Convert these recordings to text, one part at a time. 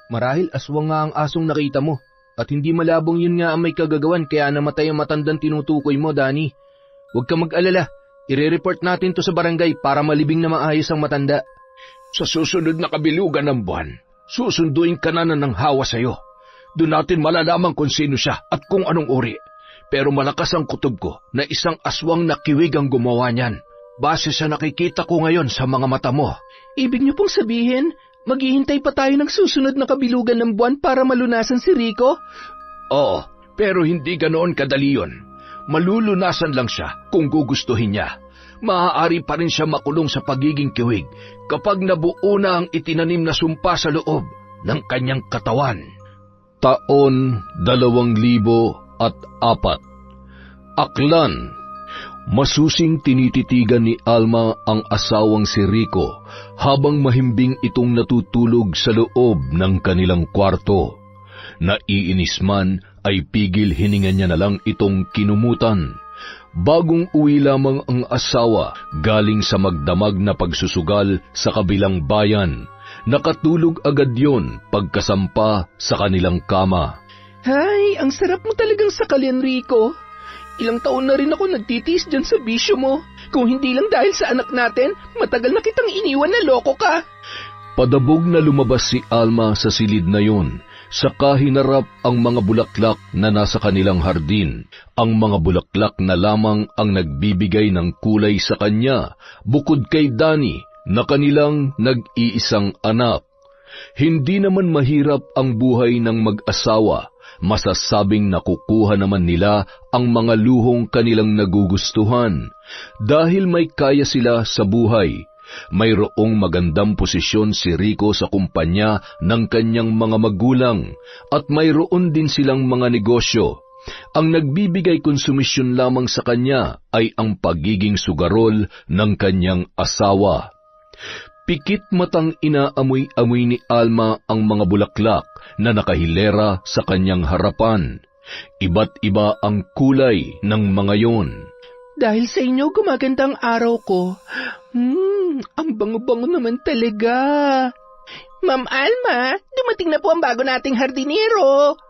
Marahil aswang nga ang asong nakita mo. At hindi malabong yun nga ang may kagagawan kaya namatay ang matandang tinutukoy mo, Danny. Huwag ka mag-alala. Ire-report natin to sa barangay para malibing na maayos ang matanda. Sa susunod na kabilugan ng buwan, susunduin ka na ng hawa sa'yo. Doon natin malalaman kung sino siya at kung anong uri. Pero malakas ang kutob ko na isang aswang na kiwig ang gumawa niyan. Base sa nakikita ko ngayon sa mga mata mo. Ibig niyo pong sabihin, maghihintay pa tayo ng susunod na kabilugan ng buwan para malunasan si Rico? Oo, pero hindi ganoon kadali yun. Malulunasan lang siya kung gugustuhin niya. Maaari pa rin siya makulong sa pagiging kiwig kapag nabuo na ang itinanim na sumpa sa loob ng kanyang katawan. Taon 2004. Aklan. Masusing tinititigan ni Alma ang asawang si Rico habang mahimbing itong natutulog sa loob ng kanilang kwarto. Naiinis man ay pigil hininga niya na lang itong kinumutan. Bagong uwi lamang ang asawa galing sa magdamag na pagsusugal sa kabilang bayan. Nakatulog agad yon pagkasampa sa kanilang kama. Hay, ang sarap mo talagang sakalin, Rico. Ilang taon na rin ako nagtitiis dyan sa bisyo mo. Kung hindi lang dahil sa anak natin, matagal na kitang iniwan na loko ka. Padabog na lumabas si Alma sa silid na yon. Saka hinarap ang mga bulaklak na nasa kanilang hardin. Ang mga bulaklak na lamang ang nagbibigay ng kulay sa kanya, bukod kay Danny na kanilang nag-iisang anak. Hindi naman mahirap ang buhay ng mag-asawa. Masasabing nakukuha naman nila ang mga luhong kanilang nagugustuhan. Dahil may kaya sila sa buhay, mayroong magandang posisyon si Rico sa kumpanya ng kanyang mga magulang at mayroon din silang mga negosyo. Ang nagbibigay konsumisyon lamang sa kanya ay ang pagiging sugarol ng kanyang asawa. Pikit matang inaamoy-amoy ni Alma ang mga bulaklak na nakahilera sa kanyang harapan. Iba't iba ang kulay ng mga yon. Dahil sa inyo gumaganda ang araw ko. Ang bango-bango naman talaga. Ma'am Alma, dumating na po ang bago nating hardinero.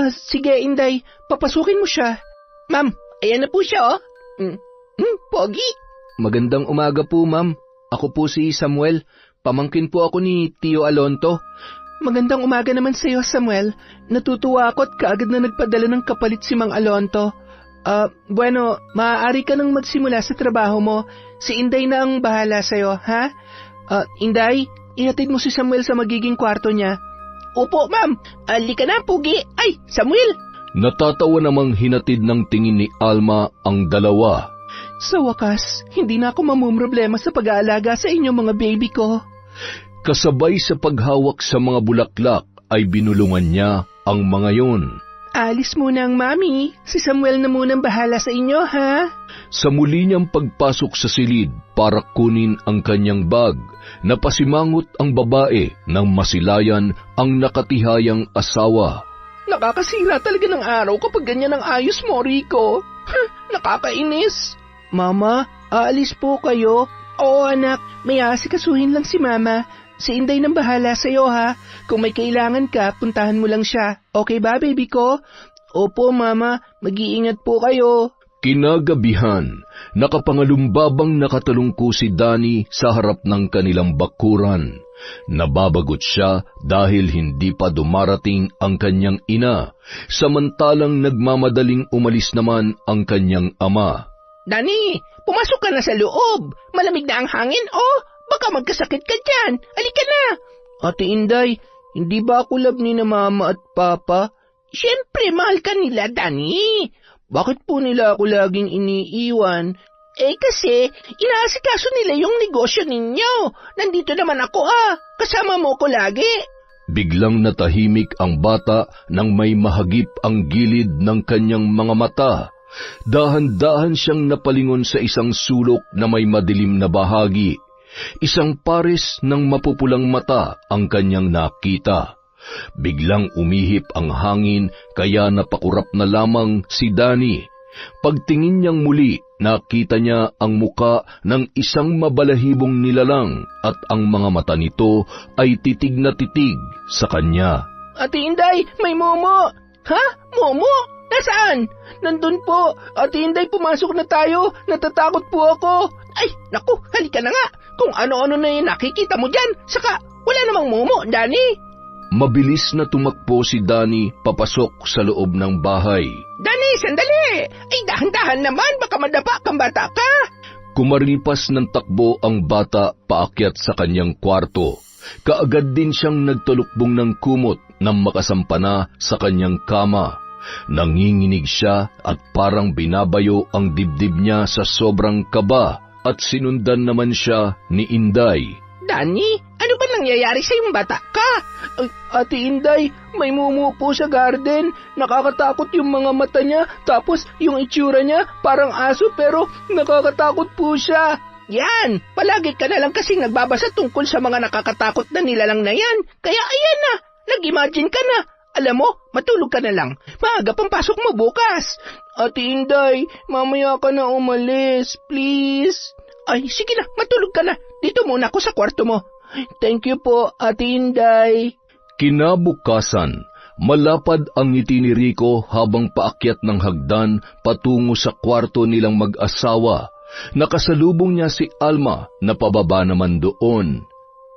Sige Inday, papasukin mo siya. Ma'am, ayan na po siya Pogi. Magandang umaga po, ma'am. Ako po si Samuel. Pamangkin po ako ni Tio Alonto. Magandang umaga naman sa iyo, Samuel. Natutuwa ako at kaagad na nagpadala ng kapalit si Mang Alonto. Bueno, maaari ka nang magsimula sa trabaho mo. Si Inday na ang bahala sa iyo, ha? Inday, ihatid mo si Samuel sa magiging kwarto niya. Opo, ma'am. Halika na, Pugi. Ay, Samuel! Natatawa namang hinatid ng tingin ni Alma ang dalawa. Sa wakas, hindi na ako mamumroblema sa pag-aalaga sa inyong mga baby ko. Kasabay sa paghawak sa mga bulaklak ay binulungan niya ang mga yon. Alis muna ang mami. Si Samuel na munang bahala sa inyo, ha? Sa muli niyang pagpasok sa silid para kunin ang kanyang bag, napasimangot ang babae nang masilayan ang nakatihayang asawa. Nakakasira talaga ng araw kapag ganyan ang ayos mo, Rico. Nakakainis. Mama, aalis po kayo? Oo anak, may asikasuhin lang si Mama. Si Inday nang bahala sa iyo ha. Kung may kailangan ka, puntahan mo lang siya. Okay ba, baby ko? Opo, Mama. Mag-iingat po kayo. Kinagabihan, nakapangalumbabang nakatalungko si Danny sa harap ng kanilang bakuran. Nababagot siya dahil hindi pa dumarating ang kanyang ina, samantalang nagmamadaling umalis naman ang kanyang ama. Danny, pumasok ka na sa loob. Malamig na ang hangin, baka magkasakit ka dyan. Halika na. Ate Inday, hindi ba ako love ni na Mama at Papa? Siyempre, mahal ka nila, Danny. Bakit po nila ako laging iniiwan? Kasi, inaasikaso nila yung negosyo ninyo. Nandito naman ako kasama mo ko lagi. Biglang natahimik ang bata nang may mahagip ang gilid ng kanyang mga mata. Dahan-dahan siyang napalingon sa isang sulok na may madilim na bahagi. Isang pares ng mapupulang mata ang kanyang nakita. Biglang umihip ang hangin kaya napakurap na lamang si Danny. Pagtingin niyang muli, Nakita niya ang muka ng isang mabalahibong nilalang at ang mga mata nito ay titig na titig sa kanya. Ate Inday, may Momo! Ha? Momo? Nasaan? Nandun po. Ate Inday, pumasok na tayo. Natatakot po ako. Ay, naku, halika na nga. Kung ano-ano na yung nakikita mo dyan. Saka, wala namang Momo, Danny. Mabilis na tumakbo si Danny papasok sa loob ng bahay. Danny, sandali! Ay, dahan-dahan naman. Baka madapa kang bata ka. Kumaripas ng takbo ang bata paakyat sa kanyang kwarto. Kaagad din siyang nagtalukbong ng kumot nang makasampana sa kanyang kama. Nanginginig siya at parang binabayo ang dibdib niya sa sobrang kaba at sinundan naman siya ni Inday. Danny, ano ba nangyayari sa iyong bata ka? Ay, Ate Inday, may Momo po sa garden. Nakakatakot yung mga mata niya, tapos yung itsura niya parang aso pero nakakatakot po siya. Yan, palagi ka na lang kasing nagbabasa tungkol sa mga nakakatakot na nilalang na yan. Kaya ayan na, nag-imagine ka na. Alam mo, matulog ka na lang. Maaga pang pasok mo bukas. Ate Inday, mamaya ka na umalis, please. Ay, sige na, matulog ka na. Dito muna ako sa kwarto mo. Thank you po, Ate Inday. Kinabukasan, malapad ang ngiti ni Rico habang paakyat ng hagdan patungo sa kwarto nilang mag-asawa. Nakasalubong niya si Alma na pababa naman doon.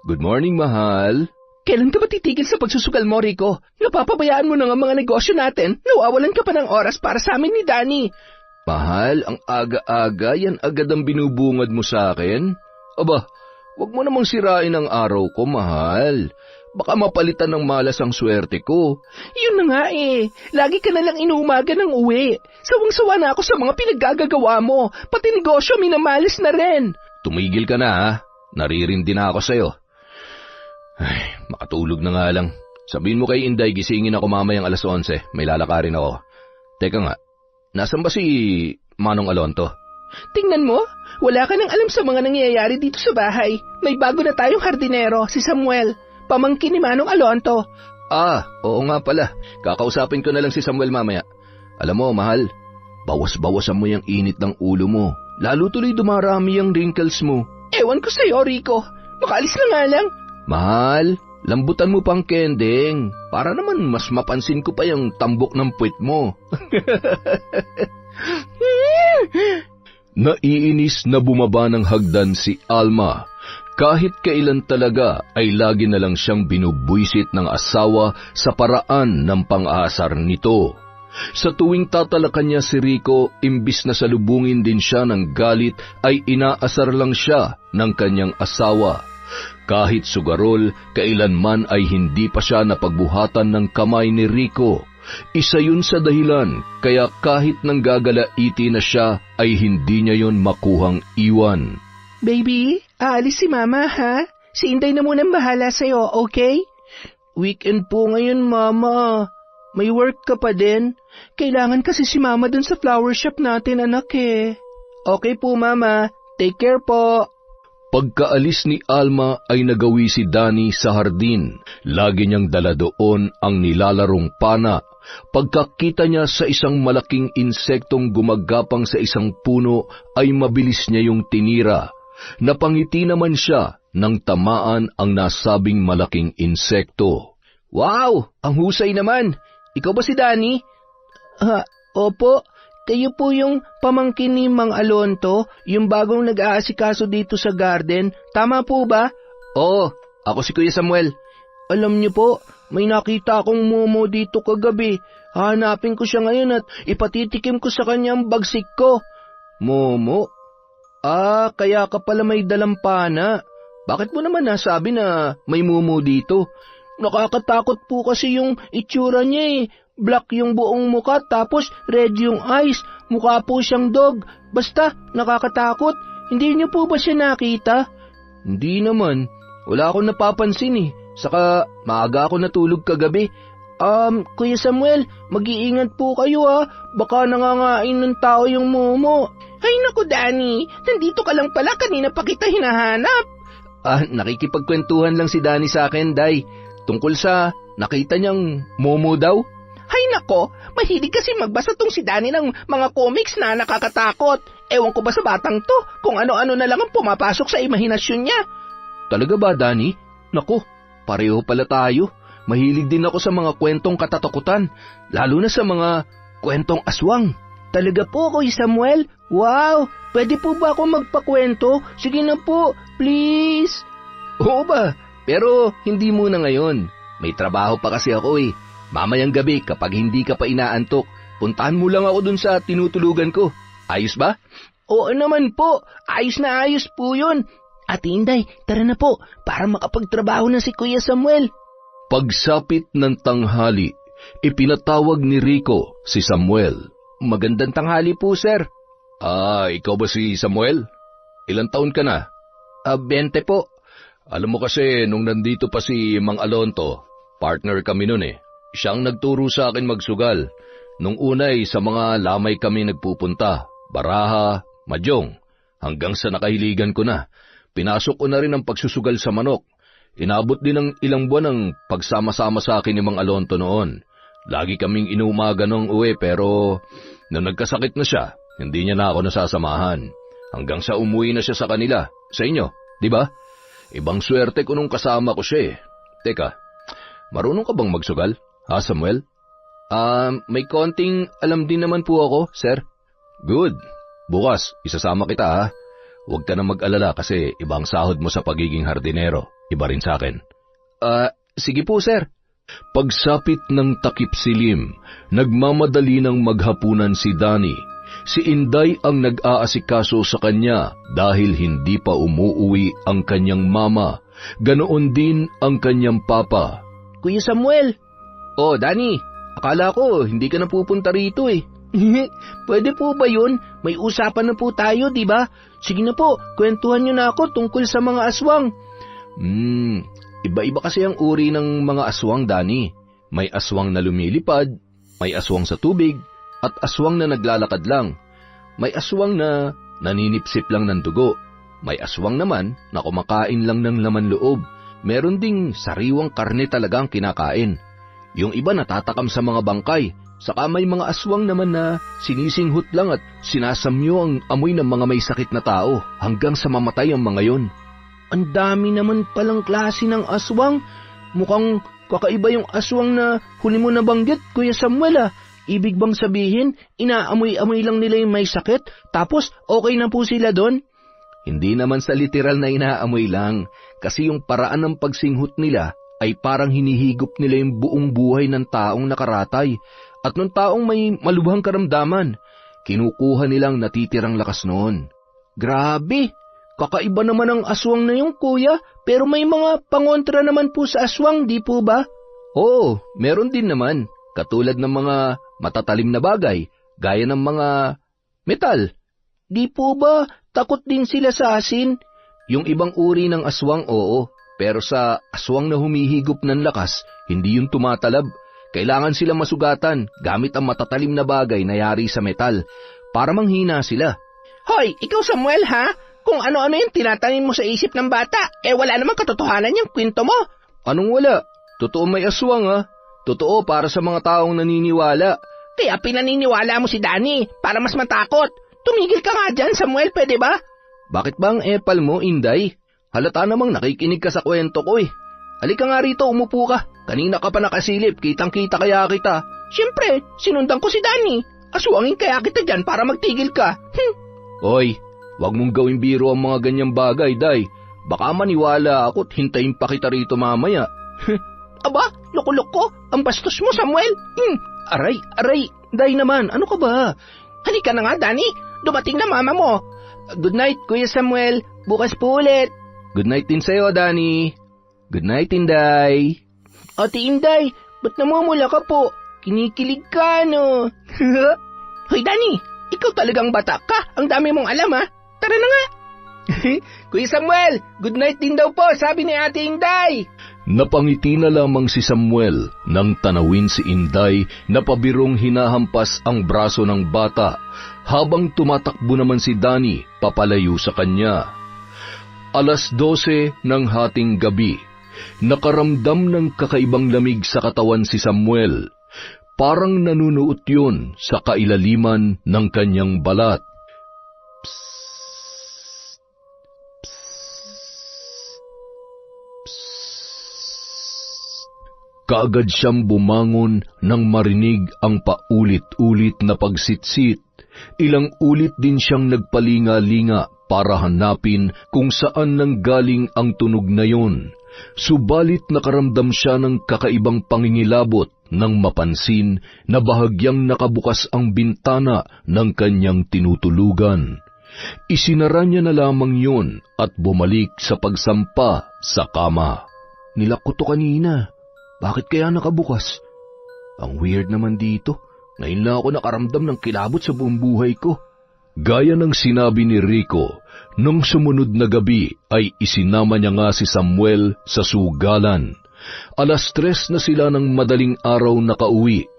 Good morning, mahal. Kailan ka ba titigil sa pagsusugal mo, Rico? Napapabayaan mo na ang mga negosyo natin. Nawawalan ka pa ng oras para sa amin ni Danny. Mahal, ang aga-aga, yan agad ang binubungad mo sa akin. Aba, wag mo namang sirain ang araw ko, mahal. Baka mapalitan ng malas ang swerte ko. Yun na nga eh. Lagi ka na lang inuumaga ng uwi. Sawang-sawa na ako sa mga pinaggagawa mo. Pati negosyo, minamalis na rin. Tumigil ka na, ha? Naririndi na ako sa'yo. Ay, makatulog na nga lang. Sabihin mo kay Inday, gisingin ako mamayang 11:00. May lalakarin ako. Teka nga, nasan ba si Manong Alonto? Tingnan mo, wala ka nang alam sa mga nangyayari dito sa bahay. May bago na tayong hardinero, si Samuel. Pamangkin ni Manong Alonto. Ah, oo nga pala. Kakausapin ko na lang si Samuel mamaya. Alam mo, mahal, bawas-bawasan mo yung init ng ulo mo. Lalo tuloy dumarami yung wrinkles mo. Ewan ko sa'yo, Rico. Makaalis na nga lang. Mahal, lambutan mo pang kending. Para naman mas mapansin ko pa yung tambok ng puwit mo. Naiinis na bumaba ng hagdan si Alma. Kahit kailan talaga ay lagi na lang siyang binubwisit ng asawa sa paraan ng pang-aasar nito. Sa tuwing tatalakan niya si Rico, imbis na salubungin din siya ng galit, ay inaasar lang siya ng kanyang asawa. Kahit sugarol, kailanman ay hindi pa siya napagbuhatan ng kamay ni Rico. Isa yun sa dahilan, kaya kahit nanggagalaiti na siya, ay hindi niya yun makuhang iwan. Baby, aalis si Mama, ha? Si Inday na munang bahala sa'yo, okay? Weekend po ngayon, Mama. May work ka pa din. Kailangan kasi si Mama dun sa flower shop natin, anak eh. Okay po, Mama. Take care po. Pagkaalis ni Alma ay nagawi si Danny sa hardin. Lagi niyang dala doon ang nilalarong pana. Pagkakita niya sa isang malaking insektong gumagapang sa isang puno, ay mabilis niya yung tinira. Napangiti naman siya nang tamaan ang nasabing malaking insekto. Wow! Ang husay naman! Ikaw ba si Danny? Opo. Kayo po yung pamangkin ni Mang Alonto, yung bagong nag-aasikaso dito sa garden. Tama po ba? Oo, ako si Kuya Samuel. Alam niyo po, may nakita akong Momo dito kagabi. Hahanapin ko siya ngayon at ipatitikim ko sa kanya ang bagsik ko. Momo? Kaya ka pala may dalampana. Bakit mo naman nasabi na may Momo dito? Nakakatakot po kasi yung itsura niya eh. Black yung buong muka tapos red yung eyes. Mukha po siyang dog. Basta, nakakatakot. Hindi niyo po ba siya nakita? Hindi naman. Wala akong napapansin eh. Saka maaga ako natulog kagabi. Kuya Samuel, mag-iingat po kayo ha. Baka nangangain ng tao yung Momo. Ay naku Danny, nandito ka lang pala, kanina pa kita hinahanap. Nakikipagkwentuhan lang si Danny sa akin, Day. Tungkol sa nakita niyang Momo daw. Ay nako, mahilig kasi magbasa tong si Danny ng mga comics na nakakatakot. Ewan ko ba sa batang to kung ano-ano na lang ang pumapasok sa imahinasyon niya. Talaga ba, Danny? Naku, pareho pala tayo. Mahilig din ako sa mga kwentong katatakutan, lalo na sa mga kwentong aswang. Talaga po, Kuya Samuel? Wow! Pwede po ba ako magpakwento? Sige na po, please. Oo ba? Pero hindi muna ngayon. May trabaho pa kasi ako eh. Mamayang gabi kapag hindi ka pa inaantok, puntahan mo lang ako dun sa tinutulugan ko. Ayos ba? Oo naman po. Ayos na ayos po yun. Ate Inday, tara na po para makapagtrabaho na si Kuya Samuel. Pagsapit ng tanghali, ipinatawag ni Rico si Samuel. Magandang tanghali po, sir. Ikaw ba si Samuel? Ilang taon ka na? 20 po. Alam mo kasi, nung nandito pa si Mang Alonto, partner kami nun eh. Siyang nagturo sa akin magsugal. Nung una sa mga lamay kami nagpupunta, baraha, madyong, hanggang sa nakahiligan ko na. Pinasok ko na rin ang pagsusugal sa manok. Inabot din ng ilang buwan ang pagsama-sama sa akin ni Mang Alonto noon. Lagi kaming inuumaga ng uwi pero nung nagkasakit na siya, hindi niya na ako nasasamahan. Hanggang sa umuwi na siya sa kanila, sa inyo, di ba? Ibang swerte ko nung kasama ko siya eh. Teka, marunong ka bang magsugal, ha Samuel? May konting alam din naman po ako, sir. Good. Bukas, isasama kita ha. Huwag ka na mag-alala kasi ibang sahod mo sa pagiging hardinero. Iba rin sa akin. Sige po, sir. Pagsapit ng takip silim, nagmamadali ng maghapunan si Danny. Si Inday ang nag-aasikaso sa kanya dahil hindi pa umuuwi ang kanyang mama. Ganoon din ang kanyang papa. Kuya Samuel. Oh, Danny, akala ko hindi ka na pupunta rito eh. Pwede po ba yun? May usapan na po tayo, di ba? Sige na po, kwentuhan niyo na ako tungkol sa mga aswang. Iba-iba kasi ang uri ng mga aswang, Danny. May aswang na lumilipad, may aswang sa tubig, at aswang na naglalakad lang. May aswang na naninipsip lang ng dugo. May aswang naman na kumakain lang ng laman loob. Meron ding sariwang karne talagang kinakain. Yung iba natatakam sa mga bangkay. Saka may mga aswang naman na sinisinghot lang at sinasamyo ang amoy ng mga may sakit na tao hanggang sa mamatay ang mga yon. Ang dami naman palang klase ng aswang. Mukhang kakaiba yung aswang na huli mo nabanggit, Kuya Samuel. Ibig bang sabihin, inaamoy-amoy lang nila yung may sakit, tapos okay na po sila doon? Hindi naman sa literal na inaamoy lang, kasi yung paraan ng pagsinghot nila ay parang hinihigop nila yung buong buhay ng taong nakaratay, at ng taong may malubhang karamdaman, kinukuha nilang natitirang lakas noon. Grabe! Kakaiba naman ang aswang na yung kuya, pero may mga pangontra naman po sa aswang, di po ba? Oo, meron din naman. Katulad ng mga matatalim na bagay, gaya ng mga metal. Di po ba takot din sila sa asin? Yung ibang uri ng aswang, oo. Pero sa aswang na humihigop ng lakas, hindi yung tumatalab. Kailangan sila masugatan gamit ang matatalim na bagay na yari sa metal para manghina sila. Hoy, ikaw Samuel ha? Kung ano-ano yung tinatanim mo sa isip ng bata, wala namang katotohanan yung kwento mo. Anong wala? Totoo may aswang ha? Totoo para sa mga taong naniniwala. Kaya pinaniniwala mo si Danny para mas matakot. Tumigil ka nga dyan, Samuel, pwede ba? Bakit ba ang epal mo, Inday? Halata namang nakikinig ka sa kwento ko eh. Halika nga rito, umupo ka. Kanina ka pa nakasilip, kitang-kita kaya kita. Siyempre, sinundan ko si Danny. Aswangin kaya kita dyan para magtigil ka. Hoy, wag mong gawing biro ang mga ganyang bagay, Day. Baka maniwala ako at hintayin pa kita rito mamaya. Aba, loko-loko. Ang bastos mo, Samuel. Aray. Day naman, ano ka ba? Halika na nga, Danny. Dumating na mama mo. Good night, Kuya Samuel. Bukas po ulit. Good night din sa'yo, Danny. Good night, Inday. Ate Inday, ba't namumula ka po? Kinikilig ka, no? Hoy, Danny, ikaw talagang bata ka. Ang dami mong alam, ha? Tara na nga. Kuya Samuel, good night din daw po, sabi ni Ate Inday. Napangiti na lamang si Samuel nang tanawin si Inday na pabirong hinahampas ang braso ng bata habang tumatakbo naman si Danny papalayo sa kanya. 12:00 ng hating gabi, nakaramdam ng kakaibang lamig sa katawan si Samuel. Parang nanunuot yun sa kailaliman ng kanyang balat. Kaagad siyang bumangon nang marinig ang paulit-ulit na pagsitsit. Ilang ulit din siyang nagpalinga-linga para hanapin kung saan nanggaling ang tunog na yon. Subalit nakaramdam siya ng kakaibang pangingilabot nang mapansin na bahagyang nakabukas ang bintana ng kanyang tinutulugan. Isinara niya na lamang yun at bumalik sa pagsampa sa kama. Nilak ko to kanina. Bakit kaya nakabukas? Ang weird naman dito. Ngayon lang ako nakaramdam ng kilabot sa buong buhay ko. Gaya ng sinabi ni Rico, nung sumunod na gabi ay isinama niya nga si Samuel sa sugalan. 3:00 na sila ng madaling araw nakauwi.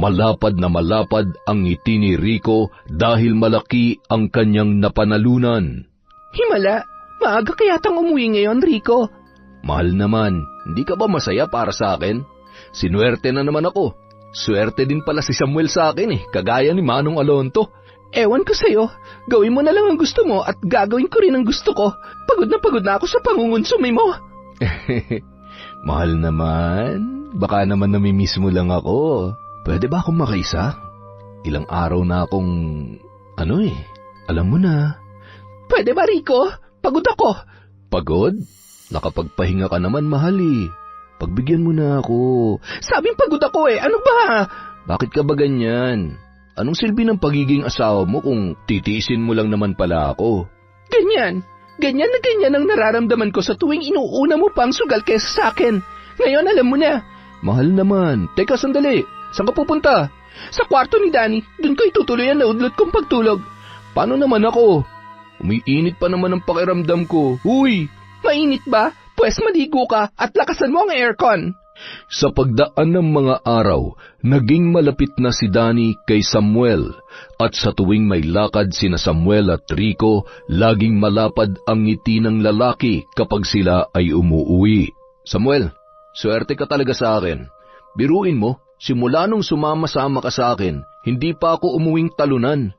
Malapad na malapad ang ngiti ni Rico dahil malaki ang kanyang napanalunan. Himala, maaga kayatang umuwi ngayon, Rico. Mahal naman, hindi ka ba masaya para sa akin? Sinuwerte na naman ako. Swerte din pala si Samuel sa akin kagaya ni Manong Alonto. Ewan ko sa'yo, gawin mo na lang ang gusto mo at gagawin ko rin ang gusto ko. Pagod na ako sa pangungunsumi mo. Mahal naman, baka naman namimiss mo lang ako. Pwede ba akong makaisa? Ilang araw na akong, alam mo na. Pwede ba, Rico? Pagod ako. Pagod? Nakapagpahinga ka naman, mahal Pagbigyan mo na ako. Sabing pagod ako ano ba? Bakit ka ba ganyan? Anong silbi ng pagiging asawa mo kung titiisin mo lang naman pala ako? Ganyan na ganyan ang nararamdaman ko sa tuwing inuuna mo pang sugal kesa sa akin. Ngayon alam mo na. Mahal naman. Teka, sandali. Saan ka pupunta? Sa kwarto ni Danny. Doon ko itutuloy ang naudlot kong pagtulog. Paano naman ako? Umiinit pa naman ang pakiramdam ko. Huy! Mainit ba? Pwes maligo ka at lakasan mo ang aircon. Sa pagdaan ng mga araw, naging malapit na si Danny kay Samuel, at sa tuwing may lakad sina Samuel at Rico, laging malapad ang ngiti ng lalaki kapag sila ay umuuwi. Samuel, swerte ka talaga sa akin. Biruin mo, simula nung sumama-sama ka sa akin, hindi pa ako umuwing talunan.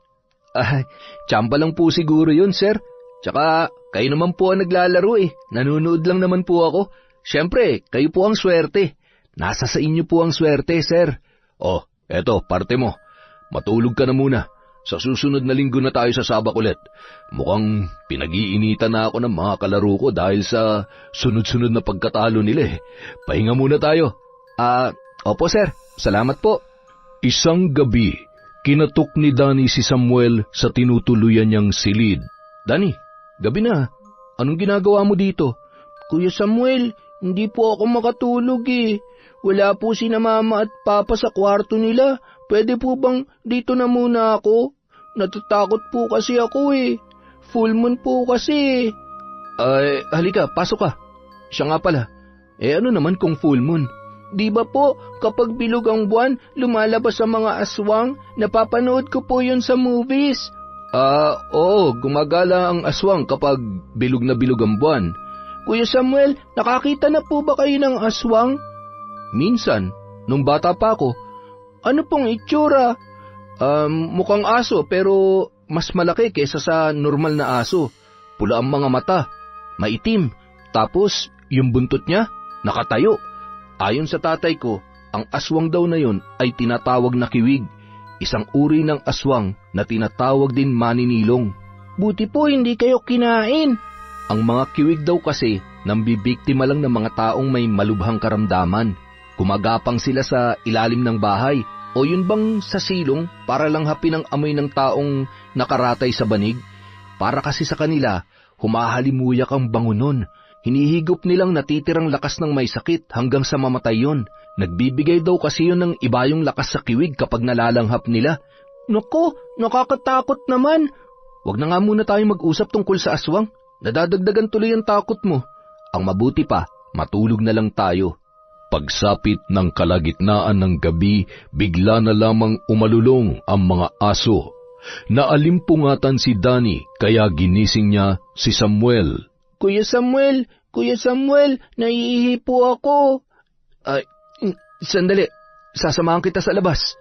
Tiyamba lang po siguro yun, sir. Tsaka, kayo naman po ang naglalaro Nanunood lang naman po ako. Siyempre, kayo po ang swerte. Nasa sa inyo po ang swerte, sir. Oh, eto, parte mo. Matulog ka na muna. Sa susunod na linggo na tayo sa sabak ulit. Mukhang pinag-iinitan na ako ng mga kalaro ko dahil sa sunod-sunod na pagkatalo nila Pahinga muna tayo. Opo, sir. Salamat po. Isang gabi, kinatok ni Danny si Samuel sa tinutuluyan niyang silid. Danny, gabi na. Anong ginagawa mo dito? Kuya Samuel, hindi po ako makatulog Wala po sina mama at papa sa kwarto nila. Pwede po bang dito na muna ako? Natatakot po kasi ako Full moon po kasi. Halika, pasok ka. Siya nga pala. Ano naman kung full moon? Di ba po, kapag bilog ang buwan, lumalabas sa mga aswang? Napapanood ko po yun sa movies. Oo, gumagala ang aswang kapag bilog na bilog ang buwan. Kuya Samuel, nakakita na po ba kayo ng aswang? Minsan, nung bata pa ako. Ano pong itsura? Mukhang aso pero mas malaki kaysa sa normal na aso. Pula ang mga mata, maitim, tapos yung buntot niya, nakatayo. Ayon sa tatay ko, ang aswang daw na yon ay tinatawag na kiwig, isang uri ng aswang na tinatawag din maninilong. Buti po hindi kayo kinain. Ang mga kiwig daw kasi nambibiktima lang ng mga taong may malubhang karamdaman. Gumagapang sila sa ilalim ng bahay o yun bang sa silong para lang hapin ang amoy ng taong nakaratay sa banig. Para kasi sa kanila, humahalimuyak ang bango nun. Hinihigop nilang natitirang lakas ng may sakit hanggang sa mamatay yun. Nagbibigay daw kasi yun ng ibayong lakas sa kiwig kapag nalalanghap nila. Naku, nakakatakot naman. Wag na nga muna tayo mag-usap tungkol sa aswang. Nadadagdagan tuloy ang takot mo. Ang mabuti pa, matulog na lang tayo. Pagsapit ng kalagitnaan ng gabi, bigla na lamang umalulong ang mga aso. Naalimpungatan si Danny kaya ginising niya si Samuel. Kuya Samuel, naiihi po ako. Sandali, sasamahan kita sa labas.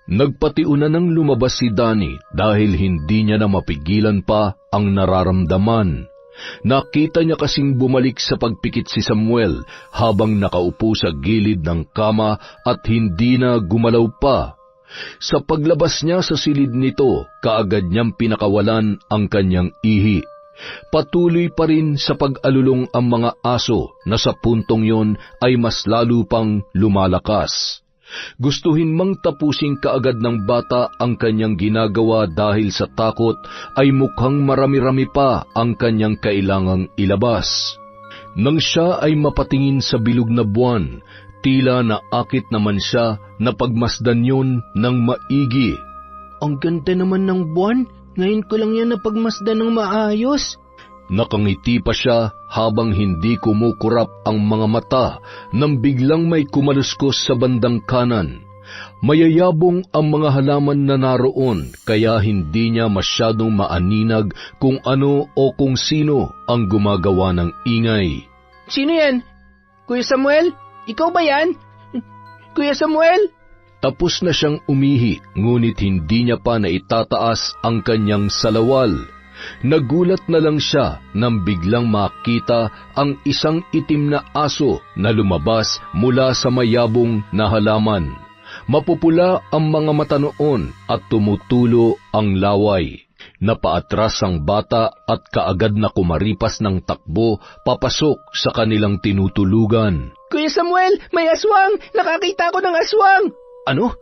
Nagpatiunan ng lumabas si Danny dahil hindi niya na mapigilan pa ang nararamdaman. Nakita niya kasing bumalik sa pagpikit si Samuel habang nakaupo sa gilid ng kama at hindi na gumalaw pa. Sa paglabas niya sa silid nito, kaagad niyang pinakawalan ang kanyang ihi. Patuloy pa rin sa pag-alulong ang mga aso na sa puntong yon ay mas lalo pang lumalakas. Gustuhin mang tapusin kaagad ng bata ang kanyang ginagawa dahil sa takot ay mukhang marami-rami pa ang kanyang kailangang ilabas. Nang siya ay mapatingin sa bilog na buwan, tila naakit naman siya na pagmasdan yon ng maigi. Ang ganda naman ng buwan, ngayon ko lang yan napagmasdan ng maayos. Nakangiti pa siya habang hindi kumukurap ang mga mata nang biglang may kumaluskos sa bandang kanan. Mayayabong ang mga halaman na naroon kaya hindi niya masyadong maaninag kung ano o kung sino ang gumagawa ng ingay. Sino yan? Kuya Samuel? Ikaw ba yan? Kuya Samuel? Tapos na siyang umihi, ngunit hindi niya pa naitataas ang kanyang salawal. Nagulat na lang siya nang biglang makita ang isang itim na aso na lumabas mula sa mayabong na halaman. Mapupula ang mga mata noon at tumutulo ang laway. Napaatras ang bata at kaagad na kumaripas ng takbo papasok sa kanilang tinutulugan. Kuya Samuel, may aswang! Nakakita ko ng aswang! Ano?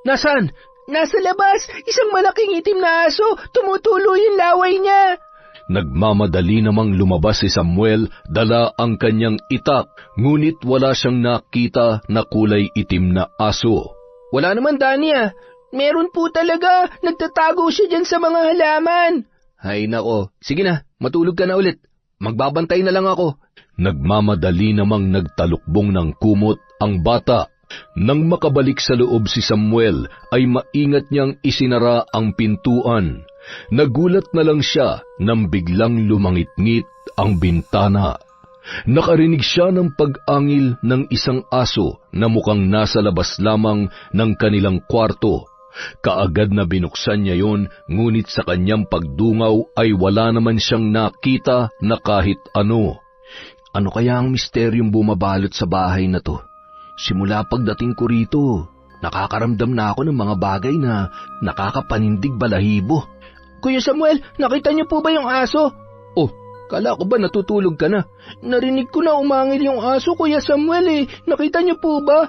Nasaan? Nasa labas, isang malaking itim na aso, tumutulo yung laway niya. Nagmamadali namang lumabas si Samuel, dala ang kanyang itak, ngunit wala siyang nakita na kulay itim na aso. Wala naman, Danny ah. Meron po talaga, nagtatago siya dyan sa mga halaman. Hay nako, sige na, matulog ka na ulit. Magbabantay na lang ako. Nagmamadali namang nagtalukbong ng kumot ang bata. Nang makabalik sa loob si Samuel, ay maingat niyang isinara ang pintuan. Nagulat na lang siya nang biglang lumangit-ngit ang bintana. Nakarinig siya ng pag-angil ng isang aso na mukhang nasa labas lamang ng kanilang kwarto. Kaagad na binuksan niya yon, ngunit sa kanyang pagdungaw ay wala naman siyang nakita na kahit ano. Ano kaya ang misteryong bumabalot sa bahay na to? Simula pagdating ko rito, nakakaramdam na ako ng mga bagay na nakakapanindig balahibo. Kuya Samuel, nakita niyo po ba yung aso? Oh, kala ko ba natutulog ka na? Narinig ko na umangil yung aso, Kuya Samuel eh. Nakita niyo po ba?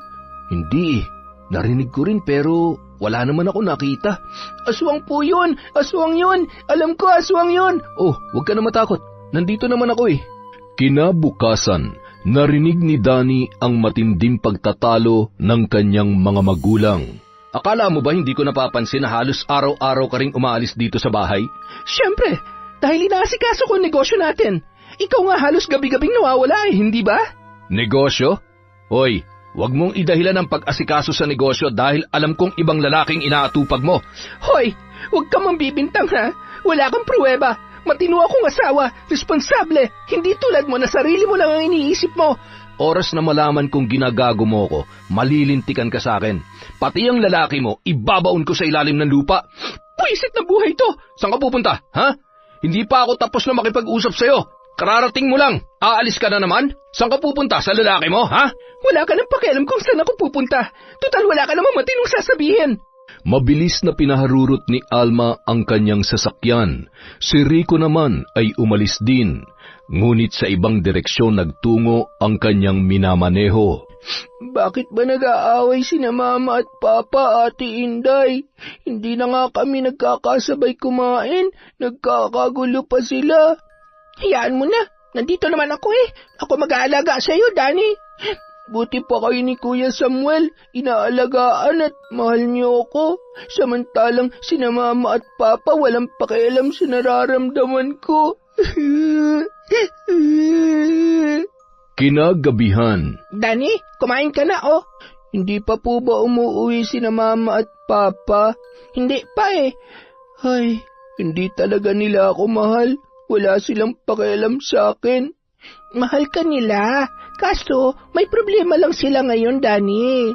Hindi eh. Narinig ko rin pero wala naman ako nakita. Aswang po yun! Aswang yun! Alam ko, aswang yun! Oh, huwag ka na matakot. Nandito naman ako eh. Kinabukasan, narinig ni Danny ang matinding pagtatalo ng kanyang mga magulang. Akala mo ba hindi ko napapansin na halos araw-araw ka ring umaalis dito sa bahay? Siyempre, dahil inaasikaso ko ang negosyo natin. Ikaw nga halos gabi-gabing nawawala eh, hindi ba? Negosyo? Hoy, wag mong idahilan ang pag-asikaso sa negosyo dahil alam kong ibang lalaking inaatupag mo. Hoy, wag ka mang bibintang ha. Wala kang pruweba. Matino akong asawa, responsable, hindi tulad mo na sarili mo lang ang iniisip mo. Oras na malaman kong ginagago mo ko, malilintikan ka sa akin. Pati ang lalaki mo, ibabaon ko sa ilalim ng lupa. Puisit na buhay to! Saan ka pupunta, ha? Hindi pa ako tapos na makipag-usap sa'yo. Kararating mo lang. Aalis ka na naman? Saan ka pupunta? Sa lalaki mo, ha? Wala ka nang pakialam kung saan ako pupunta. Total wala ka namang matinong sasabihin. Mabilis na pinaharurot ni Alma ang kanyang sasakyan. Si Rico naman ay umalis din. Ngunit sa ibang direksyon nagtungo ang kanyang minamaneho. Bakit ba nag-aaway sina Mama at Papa, Ate Inday? Hindi na nga kami nagkakasabay kumain. Nagkakagulo pa sila. Hayaan mo na. Nandito naman ako eh. Ako mag-aalaga sa iyo, Danny. Buti pa kayo ni Kuya Samuel, inaalagaan at mahal niyo ako. Samantalang sina Mama at Papa walang pakialam sa nararamdaman ko. Kinagabihan. Danny, kumain ka na oh. Hindi pa po ba umuwi sina Mama at Papa? Hindi pa eh. Ay, hindi talaga nila ako mahal. Wala silang pakialam sa akin. Mahal ka nila. Kaso, may problema lang sila ngayon, Danny.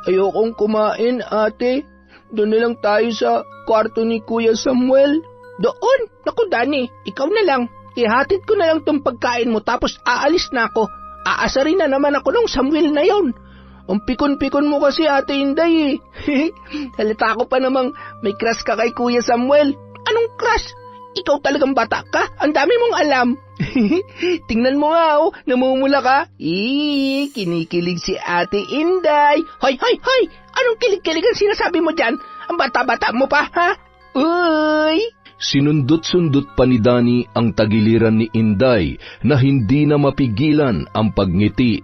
Ayokong kumain, ate. Doon na lang tayo sa kwarto ni Kuya Samuel. Doon? Naku, Danny, ikaw na lang. ihatid ko na lang tong pagkain mo tapos aalis na ako. Aasarin na naman ako ng Samuel na yon. Ang pikon-pikon mo kasi, Ate Inday Halata ko pa namang may crush ka kay Kuya Samuel. Anong crush? Ikaw talagang bata ka. Ang dami mong alam. Tingnan mo nga, namumula ka. Kinikilig si Ate Inday. Hoy! Anong kilig-kilig ang sinasabi mo dyan? Ang bata-bata mo pa, ha? Uy! Sinundot-sundot pa ni Danny ang tagiliran ni Inday na hindi na mapigilan ang pagngiti.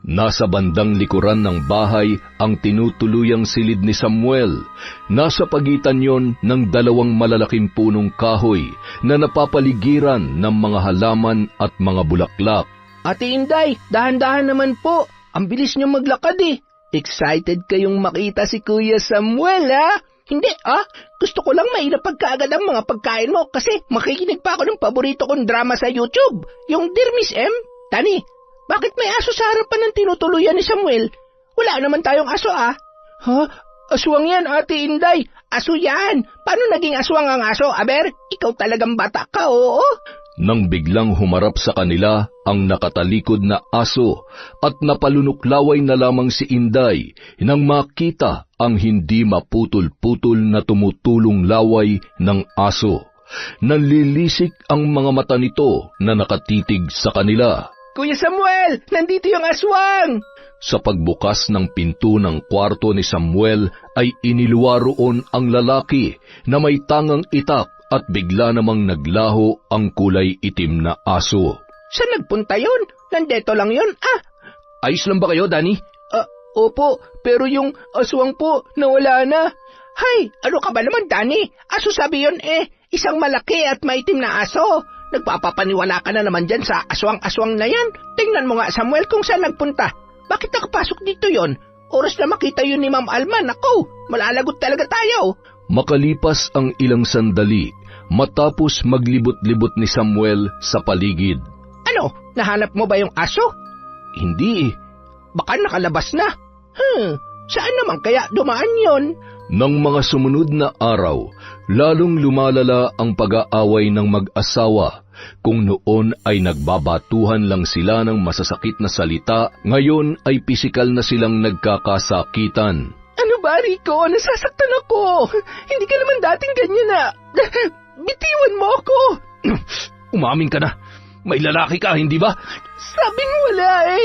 Nasa bandang likuran ng bahay ang tinutuluyang silid ni Samuel. Nasa pagitan yon ng dalawang malalaking punong kahoy na napapaligiran ng mga halaman at mga bulaklak. Ate Inday, dahan-dahan naman po. Ang bilis niyo maglakad eh. Excited kayong makita si Kuya Samuel, ha? Hindi, Gusto ko lang mailapag kaagad ang mga pagkain mo kasi makikinig pa ako ng paborito kong drama sa YouTube, yung Dear Miss M. Tani, bakit may aso sa harapan ng tinutuluyan ni Samuel? Wala naman tayong aso, Ha? Aswang yan, Ate Inday. Aso yan. Paano naging aswang ang aso, Aber? Ikaw talagang bata ka, oo? Nang biglang humarap sa kanila ang nakatalikod na aso at napalunuklaway na lamang si Inday nang makita ang hindi maputol-putol na tumutulong laway ng aso. Nanlilisik ang mga mata nito na nakatitig sa kanila. Kuya Samuel, nandito yung aswang! Sa pagbukas ng pinto ng kwarto ni Samuel ay iniluwa roon ang lalaki na may tangang itak at bigla namang naglaho ang kulay itim na aso. Saan nagpunta yun? Nandito lang yun, Ayos lang ba kayo, Danny? Opo, pero yung aswang po, nawala na. Hay, ano ka ba naman, Danny? Aso sabi yun isang malaki at maitim na aso. Nagpapapaniwala ka na naman dyan sa aswang-aswang na yan. Tingnan mo nga, Samuel, kung saan nagpunta. Bakit nakapasok dito yon? Oras na makita yun ni Ma'am Alma. Naku, malalagot talaga tayo. Makalipas ang ilang sandali, matapos maglibot-libot ni Samuel sa paligid. Ano, nahanap mo ba yung aso? Hindi Baka nakalabas na. Saan naman kaya dumaan yon? Nang mga sumunod na araw, lalong lumalala ang pag-aaway ng mag-asawa. Kung noon ay nagbabatuhan lang sila ng masasakit na salita, ngayon ay pisikal na silang nagkakasakitan. Ano ba, Rico? Nasasaktan ako. Hindi ka naman dating ganyan na. Bitiwan mo ako. Umamin ka na. May lalaki ka, hindi ba? Sabing wala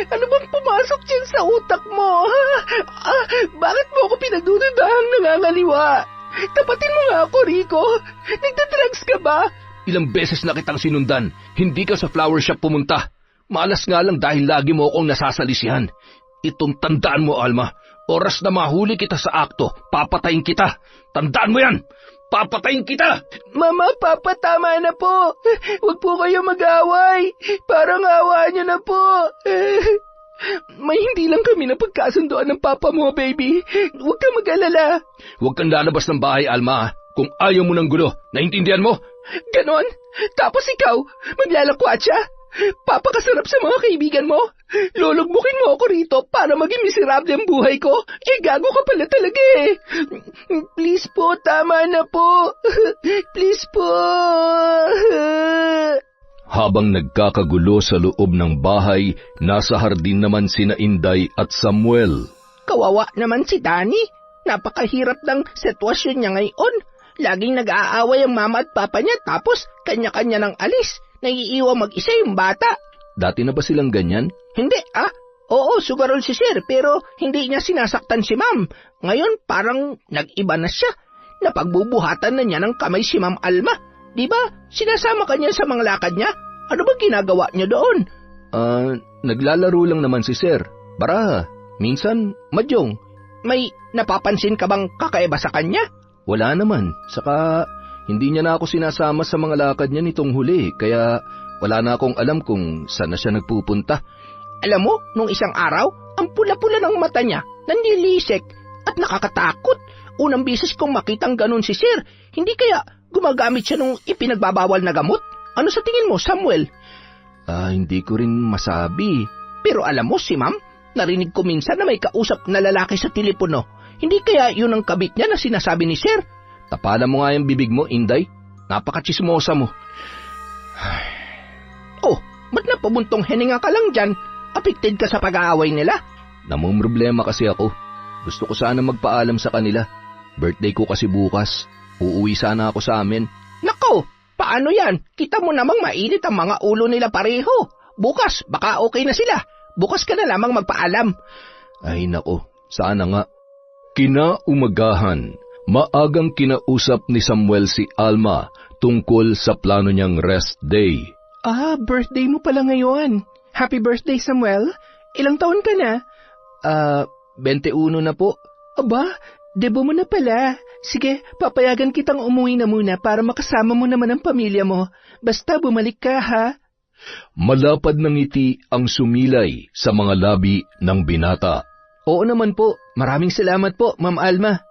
Ano bang pumasok dyan sa utak mo? Bakit mo ako pinagdududahang nangangaliwa? Tapatin mo nga ako, Rico. Nagdadrugs ka ba? Ilang beses na kitang sinundan. Hindi ka sa flower shop pumunta. Malas nga lang dahil lagi mo akong nasasalisihan. Itong tandaan mo, Alma. Oras na mahuli kita sa akto, papatayin kita. Tandaan mo yan! Papatayin kita! Mama, Papa, tama na po. Huwag po kayo mag-away. Parang awa niyo na po. May hindi lang kami na pagkasundoan ng Papa mo, baby. Huwag kang mag-alala. Huwag kang lalabas ng bahay, Alma. Kung ayaw mo ng gulo, naintindihan mo? Ganon? Tapos ikaw, maglalakwatsa? Papakasarap sa mga kaibigan mo? Lulugbukin mo ako rito para maging miserable ang buhay ko? Gago ka pala talaga Please po, tama na po. Please po. Habang nagkakagulo sa loob ng bahay, nasa hardin naman sina Inday at Samuel. Kawawa naman si Danny. Napakahirap ng sitwasyon niya ngayon. Laging nag-aaway ang mama at papa niya tapos kanya-kanya ng alis. Naiiwan mag-isa yung bata. Dati na ba silang ganyan? Hindi, Oo, sugarol si Sir, pero hindi niya sinasaktan si Ma'am. Ngayon, parang nag-iba na siya. Napagbubuhatan na niya ng kamay si Ma'am Alma. Di ba? Sinasama ka niya sa mga lakad niya. Ano ba ginagawa niya doon? Naglalaro lang naman si Sir. Baraha, minsan madyong. May napapansin ka bang kakaiba sa kanya? Wala naman. Saka hindi niya na ako sinasama sa mga lakad niya nitong huli, kaya wala na akong alam kung saan na siya nagpupunta. Alam mo, nung isang araw, ang pula-pula ng mata niya, nanlilisik at nakakatakot. Unang bisis kong makitang ganun si Sir. Hindi kaya gumagamit siya nung ipinagbabawal na gamot? Ano sa tingin mo, Samuel? Hindi ko rin masabi. Pero alam mo, si Ma'am, narinig ko minsan na may kausap na lalaki sa telepono. Hindi kaya yun ang kabit niya na sinasabi ni Sir? Tapalan mo nga yung bibig mo, Inday. Napakachismosa mo. Oh, ba't napabuntong hininga ka lang dyan? Affected ka sa pag-aaway nila? Namumroblema kasi ako. Gusto ko sana magpaalam sa kanila. Birthday ko kasi bukas. Uuwi sana ako sa amin. Nako, paano yan? Kita mo namang mainit ang mga ulo nila pareho. Bukas, baka okay na sila. Bukas ka na lamang magpaalam. Ay nako, sana nga. Kinaumagahan, maagang kinausap ni Samuel si Alma tungkol sa plano niyang rest day. Birthday mo pala ngayon. Happy birthday, Samuel. Ilang taon ka na? 21 na po. Aba, debo mo na pala. Sige, papayagan kitang umuwi na muna para makasama mo naman ang pamilya mo. Basta bumalik ka, ha? Malapad ng ngiti ang sumilay sa mga labi ng binata. Oo naman po. Maraming salamat po, Ma'am Alma.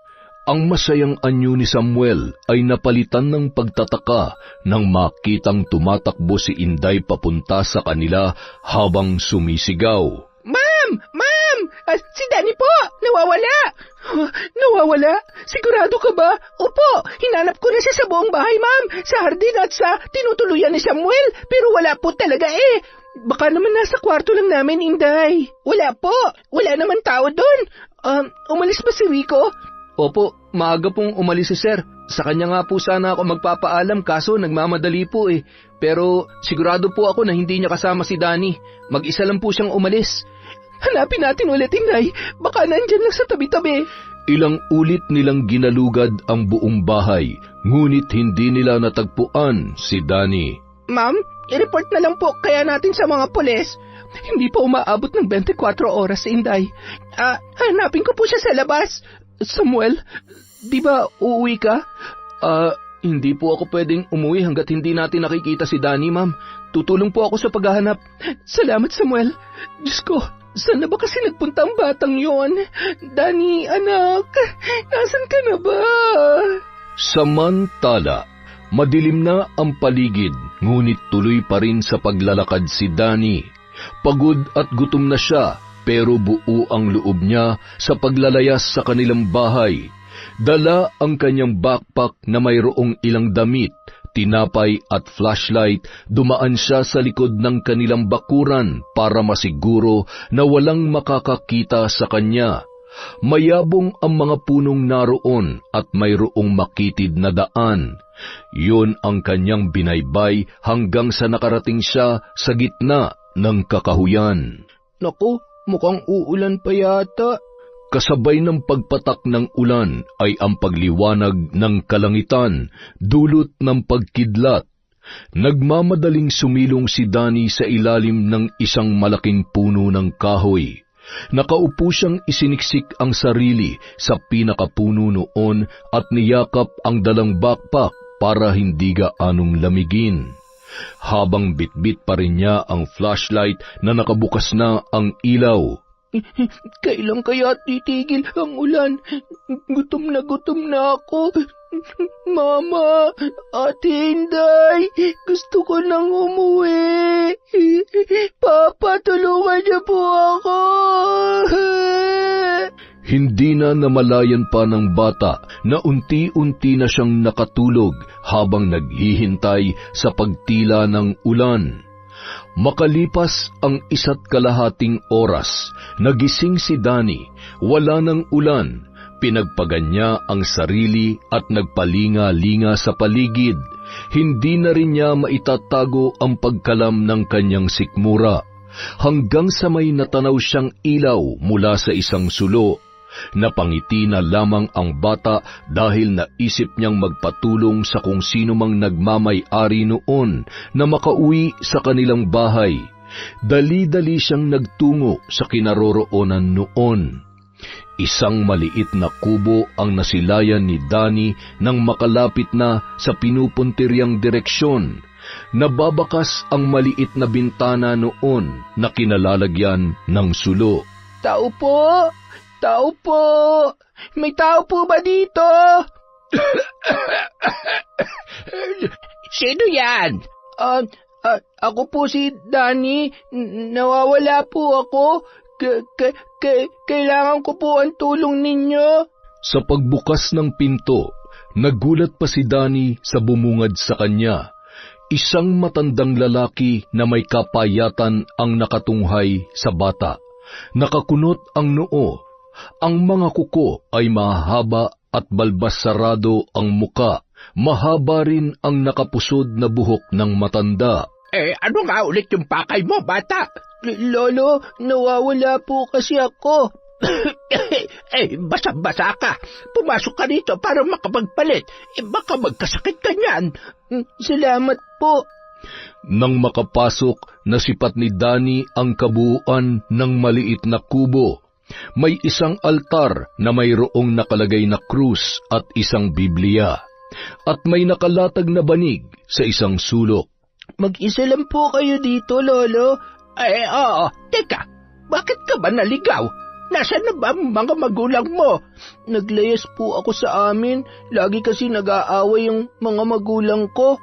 Ang masayang anyo ni Samuel ay napalitan ng pagtataka nang makitang tumatakbo si Inday papunta sa kanila habang sumisigaw. Ma'am! Ma'am! Si Danny po! Nawawala! Nawawala? Sigurado ka ba? Opo, hinanap ko na siya sa buong bahay, ma'am. Sa hardin at sa tinutuluyan ni Samuel. Pero wala po talaga eh. Baka naman nasa kwarto lang namin, Inday. Wala po. Wala naman tao doon. Umalis ba si Rico? Opo, maaga pong umalis si Sir. Sa kanya nga po sana ako magpapaalam kaso nagmamadali po eh. Pero sigurado po ako na hindi niya kasama si Danny. Mag-isa lang po siyang umalis. Hanapin natin ulit, Inday. Baka nandyan lang sa tabi-tabi. Ilang ulit nilang ginalugad ang buong bahay, ngunit hindi nila natagpuan si Danny. Ma'am, i-report na lang po kaya natin sa mga pulis. Hindi pa umaabot ng 24 oras, Inday. Hanapin ko po siya sa labas. Samuel, di ba uuwi ka? Hindi po ako pwedeng umuwi hanggat hindi natin nakikita si Danny, ma'am. Tutulong po ako sa paghahanap. Salamat, Samuel. Diyos ko, saan na ba kasi nagpunta ang batang yon? Danny, anak, nasan ka na ba? Samantala, madilim na ang paligid, ngunit tuloy pa rin sa paglalakad si Danny. Pagod at gutom na siya, pero buo ang loob niya sa paglalayas sa kanilang bahay. Dala ang kanyang backpack na mayroong ilang damit, tinapay at flashlight. Dumaan siya sa likod ng kanilang bakuran para masiguro na walang makakakita sa kanya. Mayabong ang mga punong naroon at mayroong makitid na daan. Yun ang kanyang binaybay hanggang sa nakarating siya sa gitna ng kakahuyan. Naku, mukhang uulan pa yata. Kasabay ng pagpatak ng ulan ay ang pagliwanag ng kalangitan, dulot ng pagkidlat. Nagmamadaling sumilong si Danny sa ilalim ng isang malaking puno ng kahoy. Nakaupo siyang isiniksik ang sarili sa pinakapuno noon at niyakap ang dalang backpack para hindi gaanong lamigin. Habang bitbit pa rin niya ang flashlight na nakabukas na ang ilaw. Kailan kaya titigil ang ulan? Gutom na ako. Mama, Ate Inday, gusto ko nang umuwi. Papa, tulungan niyo po ako. Hindi na namalayan pa ng bata na unti-unti na siyang nakatulog habang naghihintay sa pagtila ng ulan. Makalipas ang 1.5 oras, nagising si Danny. Wala ng ulan. Pinagpagan niya ang sarili at nagpalinga-linga sa paligid. Hindi na rin niya maitatago ang pagkalam ng kanyang sikmura. Hanggang sa may natanaw siyang ilaw mula sa isang sulo. Napangiti na lamang ang bata dahil naisip niyang magpatulong sa kung sino mang nagmamay-ari noon na makauwi sa kanilang bahay. Dali-dali siyang nagtungo sa kinaroroonan noon. Isang maliit na kubo ang nasilayan ni Danny nang makalapit na sa pinupuntiryang direksyon. Nababakas ang maliit na bintana noon na kinalalagyan ng sulo. Tao po! Tao po! May tao po ba dito? Sino yan? Ako po si Danny. Nawawala po ako. Kailangan ko po ang tulong ninyo. Sa pagbukas ng pinto, nagulat pa si Danny sa bumungad sa kanya. Isang matandang lalaki na may kapayatan ang nakatunghay sa bata. Nakakunot ang noo. Ang mga kuko ay mahaba at balbas sarado ang muka. Mahaba rin ang nakapusod na buhok ng matanda. Ano nga ulit yung pakay mo, bata? Lolo, nawawala po kasi ako. Basa-basa ka. Pumasok ka dito para makapagpalit. Baka magkasakit ka niyan. Salamat po. Nang makapasok, nasipat ni Danny ang kabuuan ng maliit na kubo. May isang altar na mayroong nakalagay na krus at isang Biblia. At may nakalatag na banig sa isang sulok. Mag-isa lang po kayo dito, Lolo. Oo. Teka, bakit ka ba naligaw? Nasaan na ba ang mga magulang mo? Naglayas po ako sa amin. Lagi kasi nag-aaway yung mga magulang ko.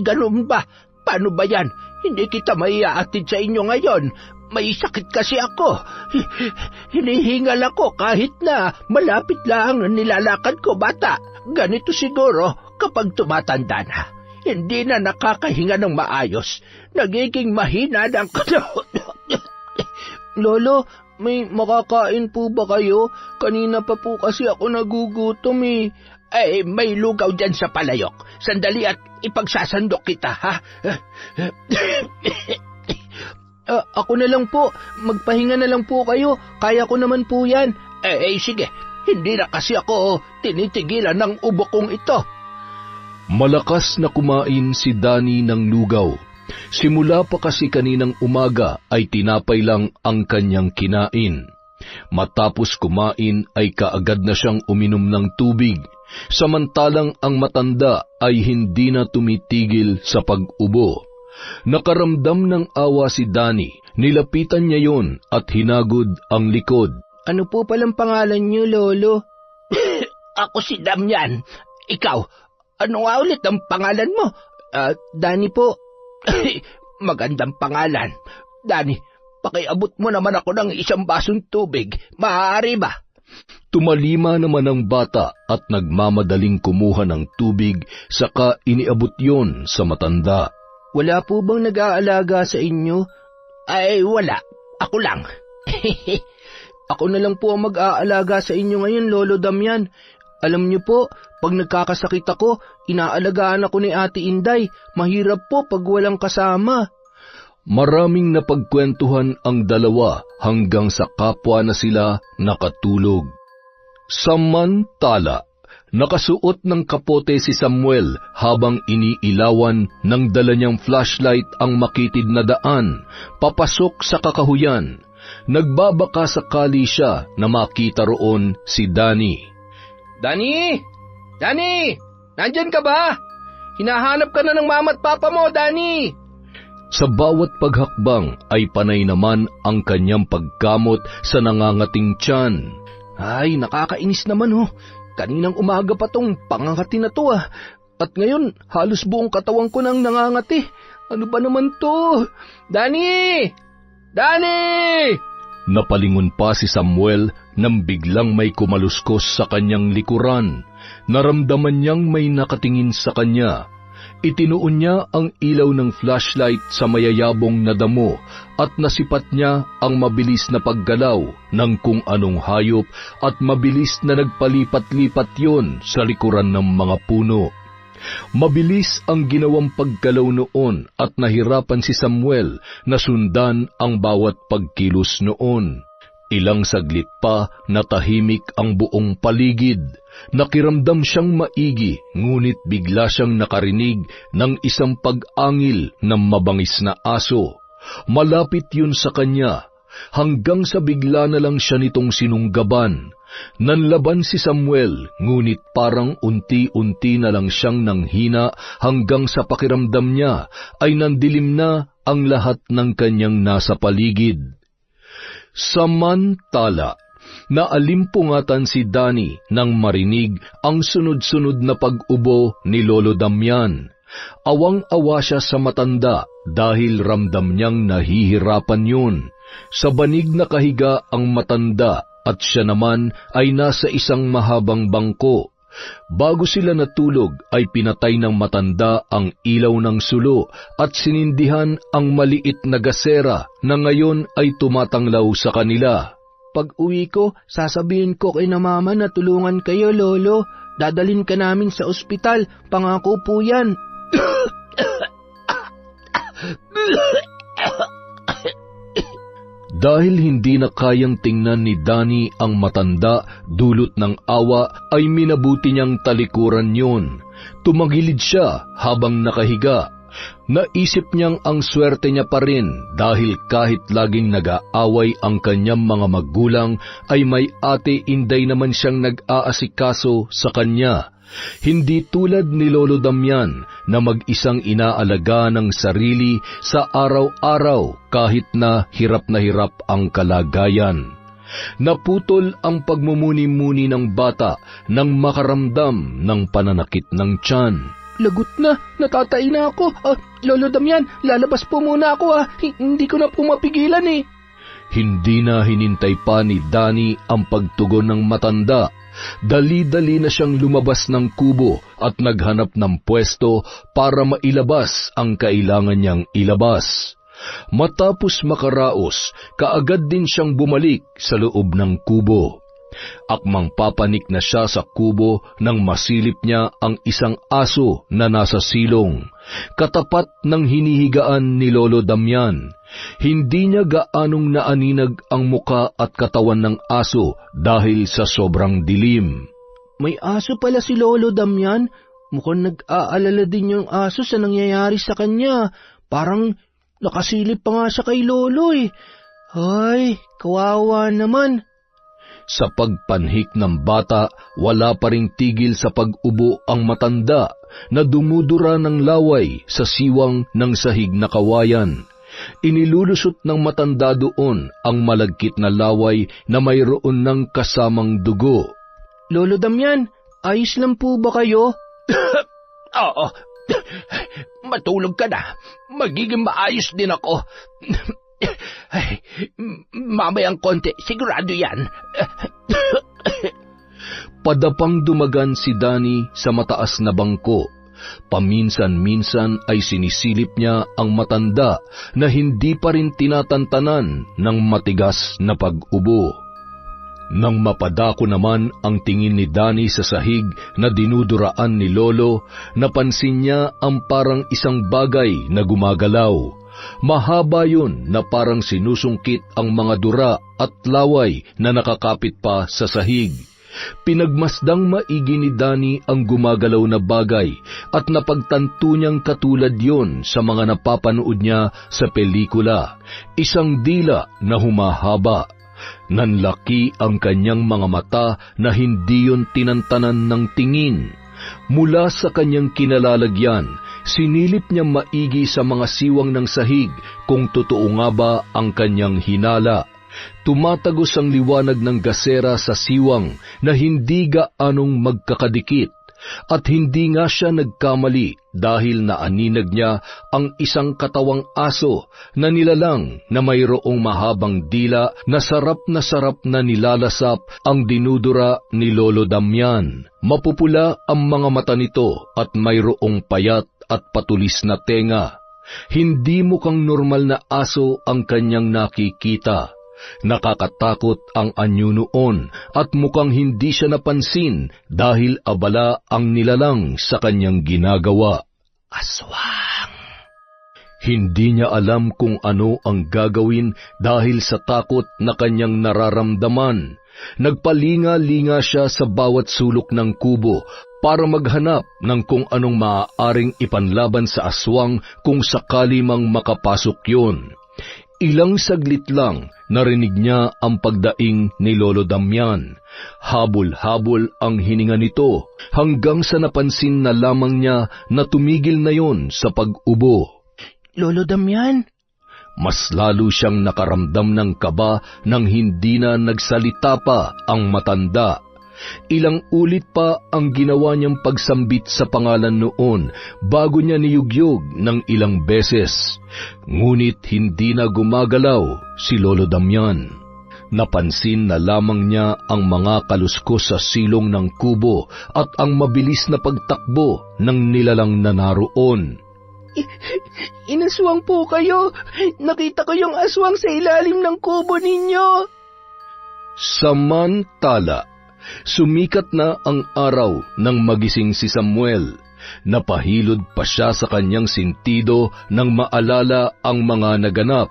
Ganun ba? Paano ba yan? Hindi kita maiaatid sa inyo ngayon. May sakit kasi ako. Hinihingal ako kahit na malapit lang ang nilalakad ko, bata. Ganito siguro kapag tumatanda na. Hindi na nakakahinga ng maayos. Nagiging mahina ng Lolo, may makakain po ba kayo? Kanina pa po kasi ako nagugutom eh. May lugaw dyan sa palayok. Sandali at ipagsasandok kita, ha? Ako na lang po. Magpahinga na lang po kayo. Kaya ko naman po yan. Sige. Hindi na kasi ako tinitigilan ng ubo kong ito. Malakas na kumain si Danny ng lugaw. Simula pa kasi kaninang umaga ay tinapay lang ang kanyang kinain. Matapos kumain ay kaagad na siyang uminom ng tubig, samantalang ang matanda ay hindi na tumitigil sa pag-ubo. Nakaramdam ng awa si Danny, nilapitan niya yon at hinagod ang likod. Ano po palang pangalan niyo, Lolo? Ako si Damian. Ikaw, ano nga ulit ang pangalan mo? Danny po. Magandang pangalan. Danny, pakiabot mo naman ako ng isang basong tubig. Maaari ba? Tumalima naman ang bata at nagmamadaling kumuha ng tubig, saka iniabot yon sa matanda. Wala po bang nag-aalaga sa inyo? Wala. Ako lang. Ako na lang po ang mag-aalaga sa inyo ngayon, Lolo Damian. Alam niyo po, pag nagkakasakit ako, inaalagaan ako ni Ate Inday. Mahirap po pag walang kasama. Maraming napagkwentuhan ang dalawa hanggang sa kapwa na sila nakatulog. Samantala, nakasuot ng kapote si Samuel habang iniilawan ng dala niyang flashlight ang makitid na daan, papasok sa kakahuyan. Nagbabaka sakali siya na makita roon si Danny. Danny! Danny! Nandyan ka ba? Hinahanap ka na ng mama at papa mo, Danny! Sa bawat paghakbang ay panay naman ang kanyang pagkamot sa nangangating tiyan. Ay, nakakainis naman Kaninang umaga pa tong pangangati na to At ngayon, halos buong katawan ko nang nangangati. Ano ba naman to? Danny! Danny! Napalingon pa si Samuel nang biglang may kumaluskos sa kanyang likuran. Naramdaman niyang may nakatingin sa kanya. Itinuon niya ang ilaw ng flashlight sa mayayabong na damo at nasipat niya ang mabilis na paggalaw ng kung anong hayop at mabilis na nagpalipat-lipat yon sa likuran ng mga puno. Mabilis ang ginawang paggalaw noon at nahirapan si Samuel na sundan ang bawat pagkilos noon. Ilang saglit pa natahimik ang buong paligid. Nakiramdam siyang maigi, ngunit bigla siyang nakarinig ng isang pag-angil ng mabangis na aso. Malapit yun sa kanya, hanggang sa bigla na lang siya nitong sinunggaban. Nanlaban si Samuel, ngunit parang unti-unti na lang siyang nanghina hanggang sa pakiramdam niya ay nandilim na ang lahat ng kanyang nasa paligid. Samantala, naalimpungatan si Danny nang marinig ang sunod-sunod na pag-ubo ni Lolo Damian. Awang-awa siya sa matanda dahil ramdam niyang nahihirapan yun. Sa banig na kahiga ang matanda at siya naman ay nasa isang mahabang bangko. Bago sila natulog ay pinatay ng matanda ang ilaw ng sulo at sinindihan ang maliit na gasera na ngayon ay tumatanglaw sa kanila. Pag uwi ko, sasabihin ko kay na mama na tulungan kayo, Lolo. Dadalhin ka namin sa ospital, pangako po yan. Dahil hindi na kayang tingnan ni Danny ang matanda dulot ng awa, ay minabuti niyang talikuran yun. Tumagilid siya habang nakahiga. Naisip niyang ang swerte niya pa rin dahil kahit laging nag-aaway ang kanyang mga magulang, ay may ate Inday naman siyang nag-aasikaso sa kanya. Hindi tulad ni Lolo Damian na mag-isang inaalaga ng sarili sa araw-araw kahit na hirap ang kalagayan. Naputol ang pagmumuni-muni ng bata nang makaramdam ng pananakit ng tiyan. Lagot na, natatai na ako. Lolo Damian, lalabas po muna ako. Hindi ko na po mapigilan eh. Hindi na hinintay pa ni Danny ang pagtugon ng matanda. Dali-dali na siyang lumabas ng kubo at naghanap ng pwesto para mailabas ang kailangan niyang ilabas. Matapos makaraos, kaagad din siyang bumalik sa loob ng kubo. Akmang papanik na siya sa kubo nang masilip niya ang isang aso na nasa silong, katapat ng hinihigaan ni Lolo Damian. Hindi niya gaanong naaninag ang muka at katawan ng aso dahil sa sobrang dilim. May aso pala si Lolo Damian. Mukhang nag-aalala din yung aso sa nangyayari sa kanya. Parang nakasilip pa nga siya kay Lolo eh. Ay, kawawa naman. Sa pagpanhik ng bata, wala pa ring tigil sa pag-ubo ang matanda na dumudura ng laway sa siwang ng sahig na kawayan. Inilulusot ng matanda doon ang malagkit na laway na mayroon ng kasamang dugo. Lolo Damian, ayos lang po ba kayo? Oo, matulog ka na. Magiging maayos din ako. Ay, mamayang konti, sigurado yan. Padapang dumagan si Danny sa mataas na bangko. Paminsan-minsan ay sinisilip niya ang matanda na hindi pa rin tinatantanan ng matigas na pag-ubo. Nang mapadako naman ang tingin ni Danny sa sahig na dinuduraan ni Lolo, napansin niya ang parang isang bagay na gumagalaw. Mahaba yun na parang sinusungkit ang mga dura at laway na nakakapit pa sa sahig. Pinagmasdang maigi ni Danny ang gumagalaw na bagay at napagtanto niyang katulad yon sa mga napapanood niya sa pelikula. Isang dila na humahaba. Nanlaki ang kanyang mga mata na hindi yon tinantanan ng tingin. Mula sa kanyang kinalalagyan, sinilip niya maigi sa mga siwang ng sahig kung totoo nga ba ang kanyang hinala. Tumatagos ang liwanag ng gasera sa siwang na hindi gaanong magkakadikit, at hindi nga siya nagkamali dahil naaninag niya ang isang katawang aso na nilalang na mayroong mahabang dila na sarap na nilalasap ang dinudura ni Lolo Damian. Mapupula ang mga mata nito at mayroong payat at patulis na tenga. Hindi mukhang normal na aso ang kanyang nakikita. Nakakatakot ang anyo noon at mukhang hindi siya napansin dahil abala ang nilalang sa kanyang ginagawa. Aswang! Hindi niya alam kung ano ang gagawin dahil sa takot na kanyang nararamdaman. Nagpalinga-linga siya sa bawat sulok ng kubo para maghanap ng kung anong maaaring ipanlaban sa aswang kung sakali mang makapasok yun. Ilang saglit lang, narinig niya ang pagdaing ni Lolo Damian. Habol-habol ang hininga nito hanggang sa napansin na lamang niya na tumigil na yon sa pag-ubo. Lolo Damian? Mas lalo siyang nakaramdam ng kaba nang hindi na nagsalita pa ang matanda. Ilang ulit pa ang ginawa niyang pagsambit sa pangalan noon bago niya niyugyog ng ilang beses. Ngunit hindi na gumagalaw si Lolo Damian. Napansin na lamang niya ang mga kaluskos sa silong ng kubo at ang mabilis na pagtakbo ng nilalang na naroon. Inaswang po kayo. Nakita ko yung aswang sa ilalim ng kubo ninyo. Samantala, sumikat na ang araw nang magising si Samuel. Napahilod pa siya sa kanyang sentido nang maalala ang mga naganap.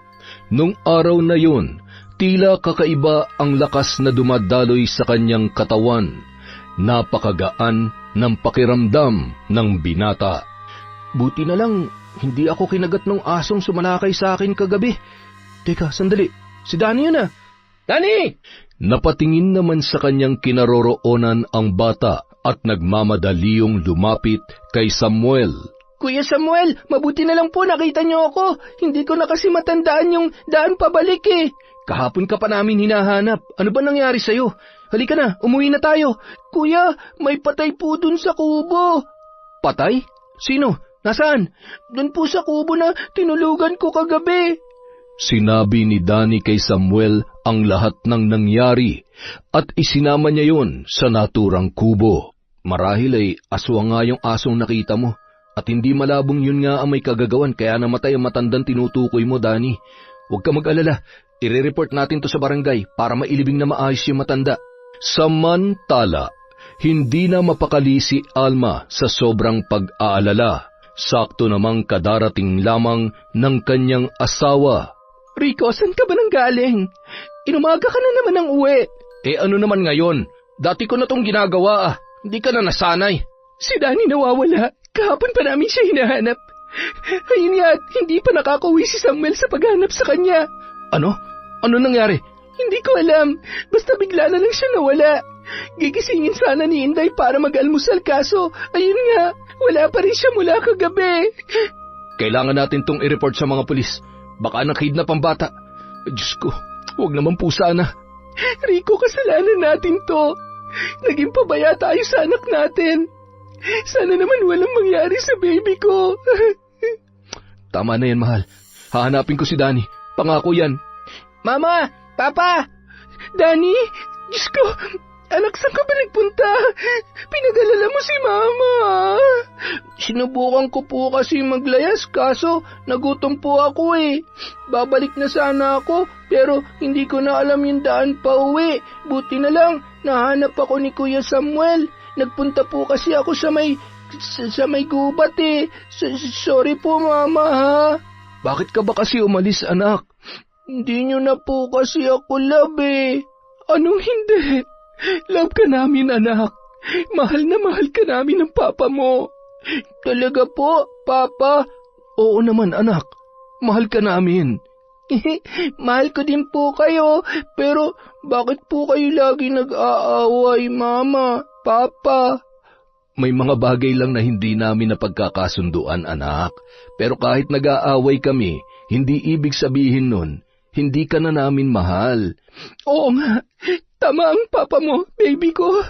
Nung araw na yun, tila kakaiba ang lakas na dumadaloy sa kanyang katawan. Napakagaan ng pakiramdam ng binata. Buti na lang, hindi ako kinagat ng asong sumalakay sa akin kagabi. Teka, sandali. Si Danny yun ah. Danny! Napatingin naman sa kanyang kinaroroonan ang bata at nagmamadaliong lumapit kay Samuel. Kuya Samuel, mabuti na lang po nakita niyo ako. Hindi ko na kasi matandaan yung daan pabalik eh. Kahapon ka pa namin hinahanap. Ano ba nangyari sa'yo? Halika na, umuwi na tayo. Kuya, may patay po dun sa kubo. Patay? Sino? Nasaan? Dun po sa kubo na tinulugan ko kagabi. Sinabi ni Danny kay Samuel ang lahat ng nangyari at isinama niya yon sa naturang kubo. Marahil ay aswang nga yung asong nakita mo at hindi malabong yun nga ang may kagagawan kaya namatay ang matandang tinutukoy mo, Danny. Huwag ka mag-alala, i-report natin to sa barangay para mailibing na maayos yung matanda. Samantala, hindi na mapakali si Alma sa sobrang pag-aalala. Sakto namang kadarating lamang ng kanyang asawa. Rico, saan ka ba nang galing? Inumaga ka na naman ng uwi. Ano naman ngayon? Dati ko na tong ginagawa ah. Hindi ka na nasanay. Si Danny nawawala. Kahapon pa namin siya hinahanap. Ayun nga, hindi pa nakakauwi si Samuel sa paghanap sa kanya. Ano? Ano nangyari? Hindi ko alam. Basta bigla na lang siya nawala. Gigisingin sana ni Inday para mag-almusal kaso, ayun nga, wala pa rin siya mula kagabi. Kailangan natin tong i-report sa mga pulis. Baka nakidnap ang bata. Diyos ko, huwag naman po sana. Rico, kasalanan natin to. Naging pabaya tayo sa anak natin. Sana naman walang mangyari sa baby ko. Tama na yan, mahal. Hahanapin ko si Danny. Pangako yan. Mama! Papa! Danny! Diyos ko! Anak, saan ka ba nagpunta? Pinag-alala mo si Mama. Sinubukan ko po kasi maglayas kaso nagutom po ako eh. Babalik na sana ako pero hindi ko na alam yung daan pa uwi. Buti na lang nahanap ako ni Kuya Samuel. Nagpunta po kasi ako sa may gubat eh. Sorry po Mama ha. Bakit ka ba kasi umalis, anak? Hindi nyo na po kasi ako love eh. Anong hindi? Love ka namin, anak. Mahal na mahal ka namin ng papa mo. Talaga po, Papa? Oo naman, anak. Mahal ka namin. Mahal ko din po kayo, pero bakit po kayo lagi nag-aaway, Mama, Papa? May mga bagay lang na hindi namin napagkakasunduan, anak. Pero kahit nag-aaway kami, hindi ibig sabihin nun, hindi ka na namin mahal. Oo nga. Tama ang papa mo, baby ko.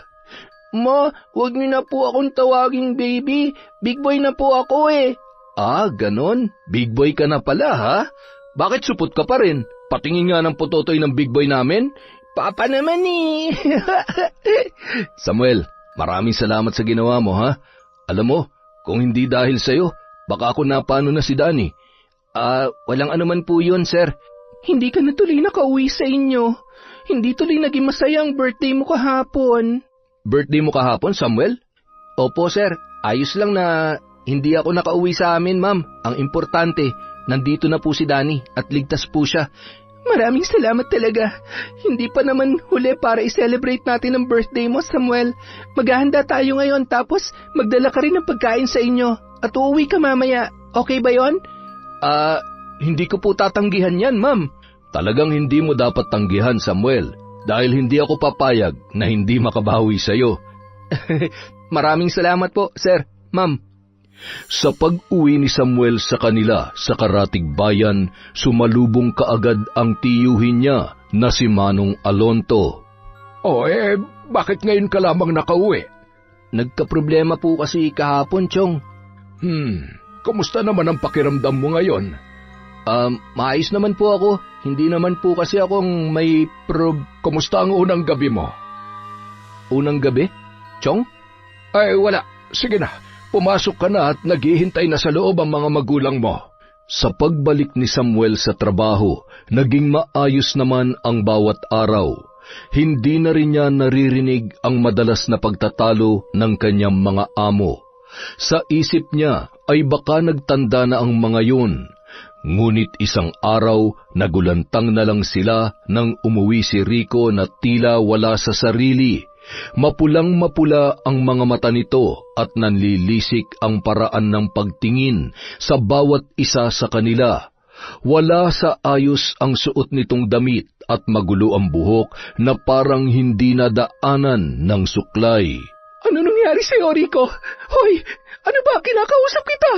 Ma, huwag niyo na po akong tawaging baby. Big boy na po ako eh. Ah, ganon? Big boy ka na pala, ha? Bakit supot ka pa rin? Patingin nga ng putotoy ng big boy namin. Papa naman eh. Samuel, maraming salamat sa ginawa mo, ha? Alam mo, kung hindi dahil sa'yo, baka ako napano na si Danny. Walang anuman po yun, sir. Hindi ka na tuloy nakauwi sa inyo. Hindi tuloy naging masaya ang birthday mo kahapon. Birthday mo kahapon, Samuel? Opo, sir. Ayos lang na hindi ako nakauwi sa amin, ma'am. Ang importante, nandito na po si Danny at ligtas po siya. Maraming salamat talaga. Hindi pa naman huli para i-celebrate natin ang birthday mo, Samuel. Maghahanda tayo ngayon tapos magdala ka rin ng pagkain sa inyo. At uuwi ka mamaya. Okay ba yon? Hindi ko po tatanggihan yan, ma'am. Talagang hindi mo dapat tanggihan, Samuel, dahil hindi ako papayag na hindi makabawi sa'yo. Maraming salamat po, sir, ma'am. Sa pag-uwi ni Samuel sa kanila sa Karatig Bayan, sumalubong kaagad ang tiyuhin niya na si Manong Alonto. Bakit ngayon ka lamang nakauwi? Nagkaproblema po kasi kahapon, Chong. Kumusta naman ang pakiramdam mo ngayon? Maayos naman po ako. Hindi naman po kasi akong may Kumusta ang unang gabi mo? Unang gabi? Chong? Ay, wala. Sige na, pumasok ka na at naghihintay na sa loob ang mga magulang mo. Sa pagbalik ni Samuel sa trabaho, naging maayos naman ang bawat araw. Hindi na rin niya naririnig ang madalas na pagtatalo ng kanyang mga amo. Sa isip niya ay baka nagtanda na ang mga yun. Ngunit isang araw, nagulantang na lang sila nang umuwi si Rico na tila wala sa sarili. Mapulang-mapula ang mga mata nito at nanlilisik ang paraan ng pagtingin sa bawat isa sa kanila. Wala sa ayos ang suot nitong damit at magulo ang buhok na parang hindi nadaanan ng suklay. Ano nangyari sa'yo, Rico? Hoy, ano ba? Kinakausap kita!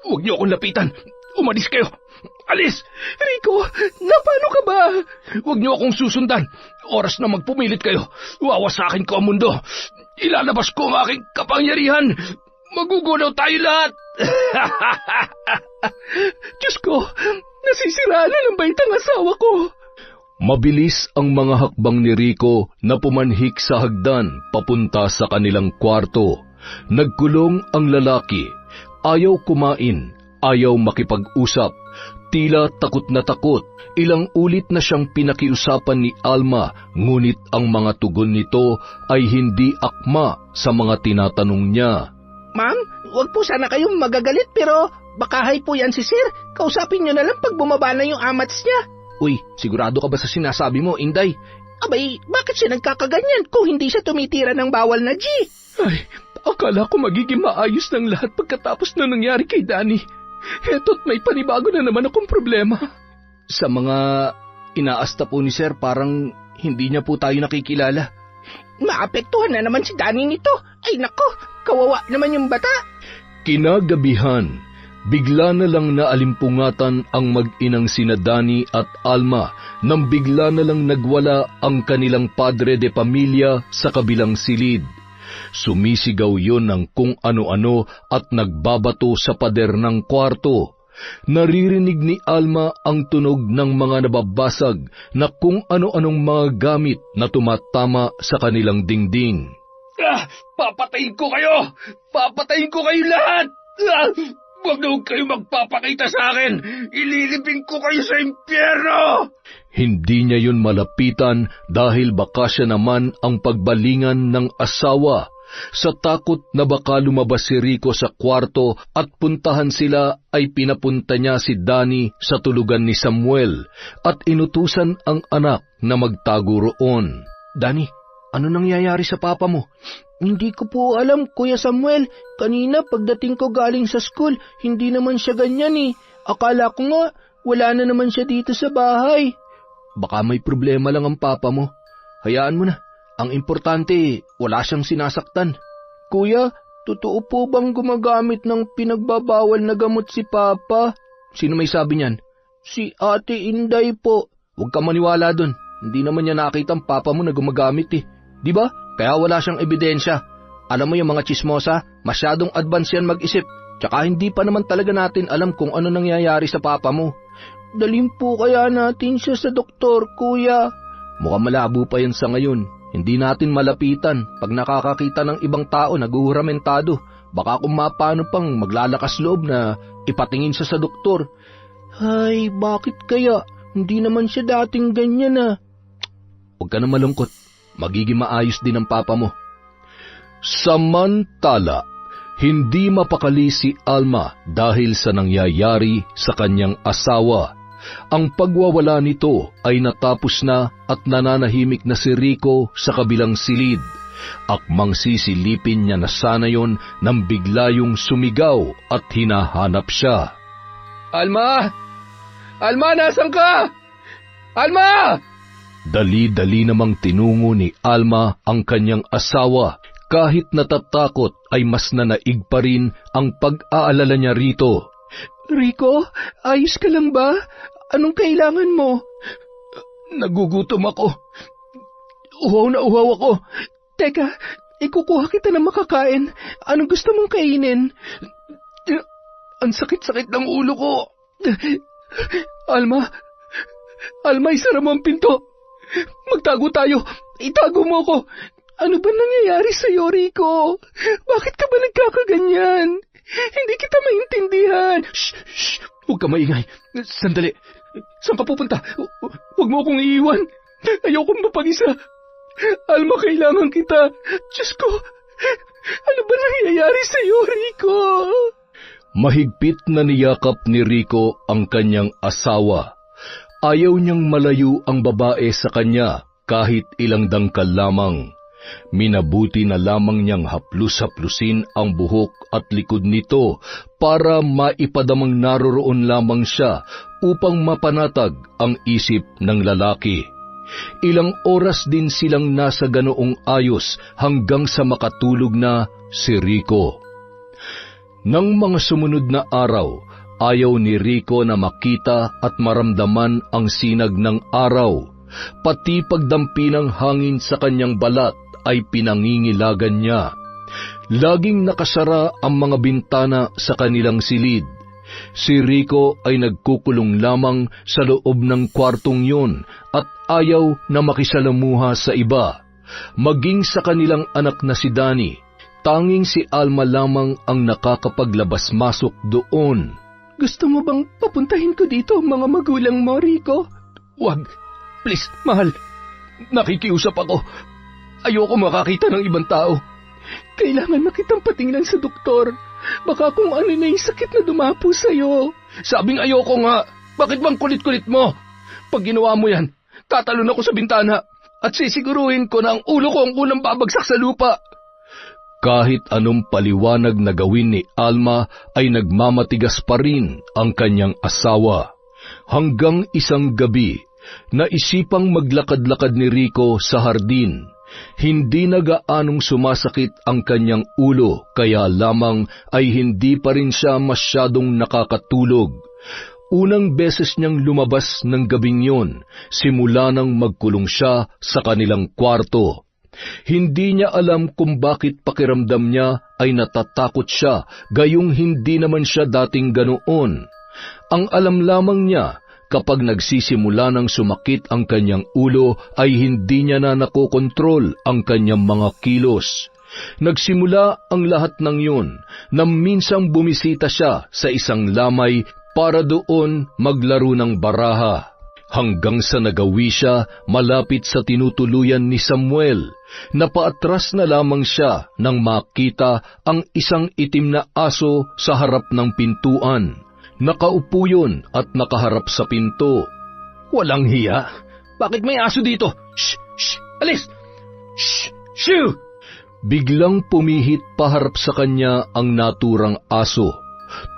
Huwag niyo akong lapitan. Umalis kayo. Alis! Rico, napano ka ba? Huwag niyo akong susundan. Oras na magpumilit kayo. Wawasakin ko ang mundo. Ilalabas ko ang aking kapangyarihan. Magugunaw tayo lahat. Diyos ko, nasisiraan na ng baitang asawa ko. Mabilis ang mga hakbang ni Rico na pumanhik sa hagdan papunta sa kanilang kwarto. Nagkulong ang lalaki. Ayaw kumain, ayaw makipag-usap. Tila takot na takot. Ilang ulit na siyang pinakiusapan ni Alma, ngunit ang mga tugon nito ay hindi akma sa mga tinatanong niya. Ma'am, huwag po sana kayong magagalit pero bakahay po yan si Sir. Kausapin niyo na lang pag bumaba na yung amats niya. Uy, sigurado ka ba sa sinasabi mo, Inday? Abay, bakit siya nagkakaganyan kung hindi siya tumitira ng bawal na G? Ay, akala ko magiging maayos ng lahat pagkatapos na nangyari kay Danny. Heto't may panibago na naman akong problema. Sa mga inaasta po ni Sir, parang hindi niya po tayo nakikilala. Maapektuhan na naman si Danny nito. Ay nako, kawawa naman yung bata. Kinagabihan, bigla na lang naalimpungatan ang mag-inang sina Danny at Alma nang bigla na lang nagwala ang kanilang padre de pamilya sa kabilang silid. Sumisigaw yun ng kung ano-ano at nagbabato sa pader ng kwarto. Naririnig ni Alma ang tunog ng mga nababasag na kung ano-anong mga gamit na tumatama sa kanilang dingding. Papatayin ko kayo! Papatayin ko kayo lahat! Huwag na huwag kayo magpapakita sa akin! Ililibing ko kayo sa impyerno! Hindi niya yun malapitan dahil baka siya naman ang pagbalingan ng asawa. Sa takot na baka lumabas si Rico sa kwarto at puntahan sila ay pinapunta niya si Danny sa tulugan ni Samuel at inutusan ang anak na magtago roon. Danny, ano nangyayari sa papa mo? Hindi ko po alam, Kuya Samuel. Kanina pagdating ko galing sa school, hindi naman siya ganyan eh. Akala ko nga, wala na naman siya dito sa bahay. Baka may problema lang ang papa mo. Hayaan mo na. Ang importante, wala siyang sinasaktan. Kuya, totoo po bang gumagamit ng pinagbabawal na gamot si Papa? Sino may sabi niyan? Si Ate Inday po. Huwag ka maniwala dun. Hindi naman niya nakita ang papa mo na gumagamit eh. Di ba? Kaya wala siyang ebidensya. Alam mo yung mga chismosa, masyadong advance yan mag-isip. Tsaka hindi pa naman talaga natin alam kung ano nangyayari sa papa mo. Dalhin po kaya natin siya sa doktor, Kuya. Mukhang malabo pa yan sa ngayon. Hindi natin malapitan. Pag nakakakita ng ibang tao naguhuramentado, baka kung mapano pang maglalakas loob na ipatingin siya sa doktor. Ay, bakit kaya? Hindi naman siya dating ganyan ah. Huwag ka na malungkot. Magiging maayos din ang papa mo. Samantala, hindi mapakali si Alma dahil sa nangyayari sa kanyang asawa. Ang pagwawala nito ay natapos na at nananahimik na si Rico sa kabilang silid. Akmang sisilipin niya na sana yon nang bigla yung sumigaw at hinahanap siya. Alma! Alma, nasan ka? Alma! Dali-dali namang tinungo ni Alma ang kanyang asawa. Kahit natatakot ay mas nanaig pa rin ang pag-aalala niya rito. Rico, ayos ka lang ba? Anong kailangan mo? Nagugutom ako. Uhaw na uhaw ako. Teka, ikukuha kita ng makakain. Anong gusto mong kainin? Ang sakit-sakit ng ulo ko. Alma! Alma, isara mo ang pinto! Magtago tayo! Itago mo ko! Ano ba nangyayari sa'yo, Rico? Bakit ka ba nagkakaganyan? Hindi kita maintindihan. Shh! Shh! Huwag ka maingay. Sandali. Saan ka pupunta? Huwag mo akong iiwan. Ayokong mapag-isa. Alma, kailangan kita. Diyos ko! Ano ba nangyayari sa'yo, Rico? Mahigpit na niyakap ni Rico ang kanyang asawa. Ayaw niyang malayo ang babae sa kanya kahit ilang dangkal lamang. Minabuti na lamang niyang haplus-haplusin ang buhok at likod nito para maipadamang naroroon lamang siya upang mapanatag ang isip ng lalaki. Ilang oras din silang nasa ganoong ayos hanggang sa makatulog na si Rico. Nang mga sumunod na araw, ayaw ni Rico na makita at maramdaman ang sinag ng araw. Pati pagdampi ng hangin sa kanyang balat ay pinangingilagan niya. Laging nakasara ang mga bintana sa kanilang silid. Si Rico ay nagkukulong lamang sa loob ng kwartong yun at ayaw na makisalamuha sa iba. Maging sa kanilang anak na si Danny, tanging si Alma lamang ang nakakapaglabas-masok doon. Gusto mo bang papuntahin ko dito ang mga magulang mo, Rico? Wag. Please, mahal. Nakikiusap ako. Ayoko makakita ng ibang tao. Kailangan na kitang patingnan sa doktor. Baka kung ano na yung sakit na dumapo sa'yo. Sabing ayoko nga. Bakit bang kulit-kulit mo? Pag ginawa mo yan, tatalon ako sa bintana at sisiguruhin ko na ang ulo ko ang unang babagsak sa lupa. Kahit anong paliwanag na gawin ni Alma ay nagmamatigas pa rin ang kanyang asawa. Hanggang isang gabi, naisipang maglakad-lakad ni Rico sa hardin. Hindi na gaanong sumasakit ang kanyang ulo, kaya lamang ay hindi pa rin siya masyadong nakakatulog. Unang beses niyang lumabas ng gabing yon, simula nang magkulong siya sa kanilang kwarto. Hindi niya alam kung bakit pakiramdam niya ay natatakot siya, gayong hindi naman siya dating ganoon. Ang alam lamang niya, kapag nagsisimula ng sumakit ang kanyang ulo, ay hindi niya na nakokontrol ang kanyang mga kilos. Nagsimula ang lahat ng yun, na minsang bumisita siya sa isang lamay para doon maglaro ng baraha. Hanggang sa nagawi siya malapit sa tinutuluyan ni Samuel. Napaatras na lamang siya nang makita ang isang itim na aso sa harap ng pintuan. Nakaupo yun at nakaharap sa pinto. Walang hiya. Bakit may aso dito? Shh! Shh! Alis! Shh! Shoo! Biglang pumihit paharap sa kanya ang naturang aso.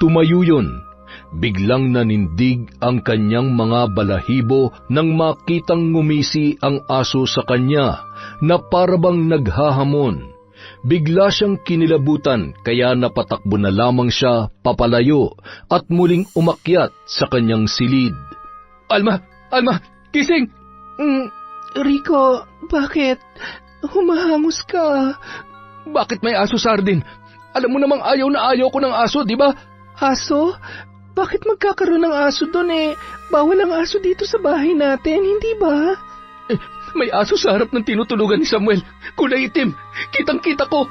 Tumayo yun. Biglang nanindig ang kanyang mga balahibo nang makitang ngumisi ang aso sa kanya na parabang naghahamon. Bigla siyang kinilabutan kaya napatakbo na lamang siya papalayo at muling umakyat sa kanyang silid. Alma! Alma! Gising! Rico, bakit? Humahangos ka. Bakit may aso, Sardin? Alam mo namang ayaw na ayaw ko ng aso, di ba? Aso? Bakit magkakaroon ng aso doon eh? Bawal ang aso dito sa bahay natin, hindi ba? May aso sa harap ng tinutulugan ni Samuel. Kulay itim. Kitang-kita ko.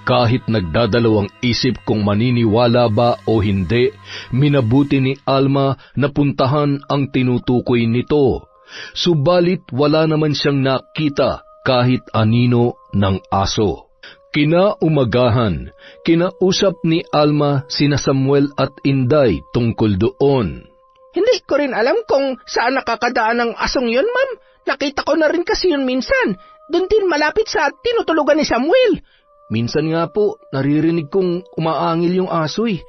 Kahit nagdadalawang isip kung maniniwala ba o hindi, minabuti ni Alma na puntahan ang tinutukoy nito. Subalit wala naman siyang nakita kahit anino ng aso. Kinaumagahan, kinausap ni Alma sina Samuel at Inday tungkol doon. Hindi ko rin alam kung saan nakakadaan ang asong yun, ma'am. Nakita ko na rin kasi yun minsan. Doon din malapit sa tinutulugan ni Samuel. Minsan nga po, naririnig kong umaangil yung aso eh.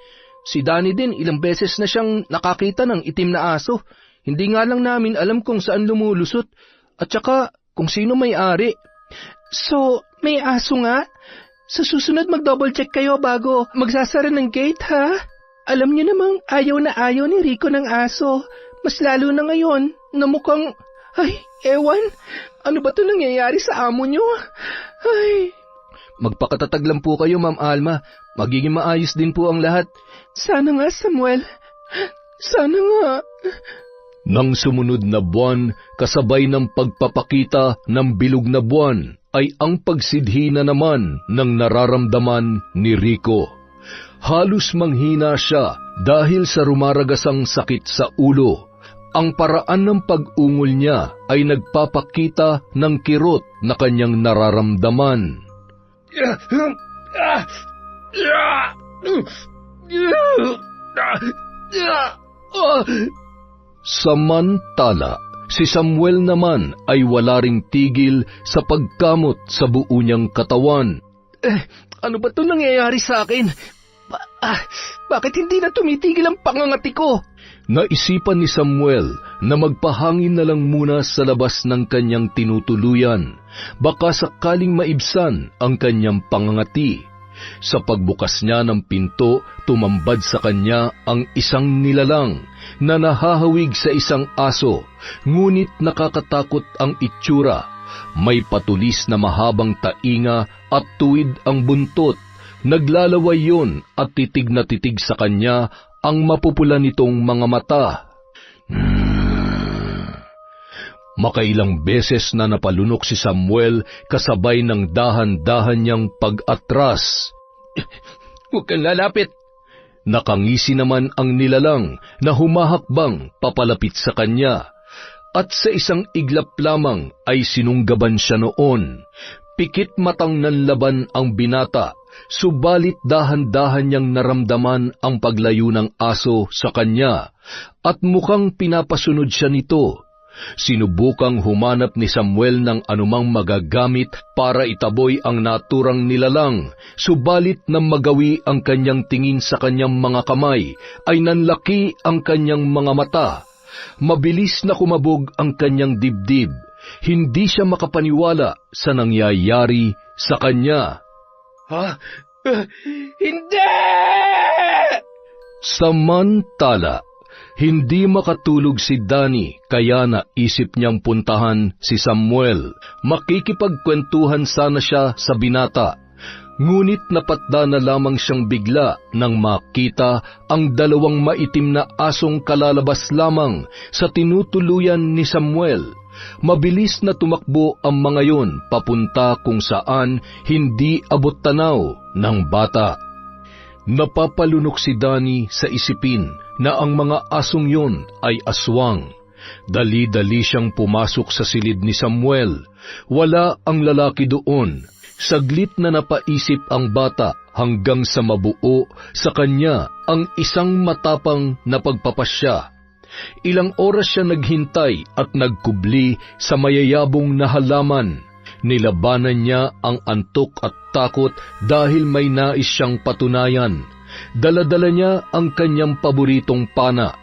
Si Danny din ilang beses na siyang nakakita ng itim na aso. Hindi nga lang namin alam kung saan lumulusot at saka kung sino may-ari. So, may aso nga? Sa susunod mag-double check kayo bago magsasara ng gate, ha? Alam niyo namang ayaw na ayaw ni Rico ng aso. Mas lalo na ngayon na mukhang... Ay, ewan. Ano ba ito nangyayari sa amo niyo? Ay... Magpakatatag lang po kayo, Ma'am Alma. Magiging maayos din po ang lahat. Sana nga, Samuel. Sana nga. Nang sumunod na buwan, kasabay ng pagpapakita ng bilog na buwan, ay ang pagsidhi na naman ng nararamdaman ni Rico. Halos manghina siya dahil sa rumaragasang sakit sa ulo. Ang paraan ng pag-ungol niya ay nagpapakita ng kirot na kanyang nararamdaman. Samantala, si Samuel naman ay wala ring tigil sa pagkamot sa buo niyang katawan. Ano ba ito nangyayari sa akin? Bakit hindi na tumitigil ang pangangati ko? Naisipan ni Samuel na magpahangin na lang muna sa labas ng kanyang tinutuluyan, baka sakaling maibsan ang kanyang pangangati. Sa pagbukas niya ng pinto, tumambad sa kanya ang isang nilalang na nahahawig sa isang aso, ngunit nakakatakot ang itsura. May patulis na mahabang tainga at tuwid ang buntot. Naglalaway yon at titig na titig sa kanya ang mapupula nitong mga mata. Makailang beses na napalunok si Samuel kasabay ng dahan-dahan niyang pag-atras. Huwag kang lalapit. Nakangisi naman ang nilalang na humahakbang papalapit sa kanya. At sa isang iglap lamang ay sinunggaban siya noon. Pikit matang nanlaban ang binata, subalit dahan-dahan niyang naramdaman ang paglayo ng aso sa kanya at mukhang pinapasunod siya nito. Sinubukang humanap ni Samuel ng anumang magagamit para itaboy ang naturang nilalang, subalit nang magawi ang kanyang tingin sa kanyang mga kamay, ay nanlaki ang kanyang mga mata. Mabilis na kumabog ang kanyang dibdib. Hindi siya makapaniwala sa nangyayari sa kanya. Hindi! Samantala, hindi makatulog si Danny kaya naisip niyang puntahan si Samuel. Makikipagkwentuhan sana siya sa binata. Ngunit napatda na lamang siyang bigla nang makita ang dalawang maitim na asong kalalabas lamang sa tinutuluyan ni Samuel. Mabilis na tumakbo ang mga yon papunta kung saan hindi abot tanaw ng bata. Napapalunok si Danny sa isipin na ang mga asong yon ay aswang. Dali-dali siyang pumasok sa silid ni Samuel. Wala ang lalaki doon. Saglit na napaisip ang bata hanggang sa mabuo sa kanya ang isang matapang na pagpapasya. Ilang oras siya naghintay at nagkubli sa mayayabong na halaman. Nilabanan niya ang antok at takot dahil may nais siyang patunayan. Dala-dala niya ang kanyang paboritong pana.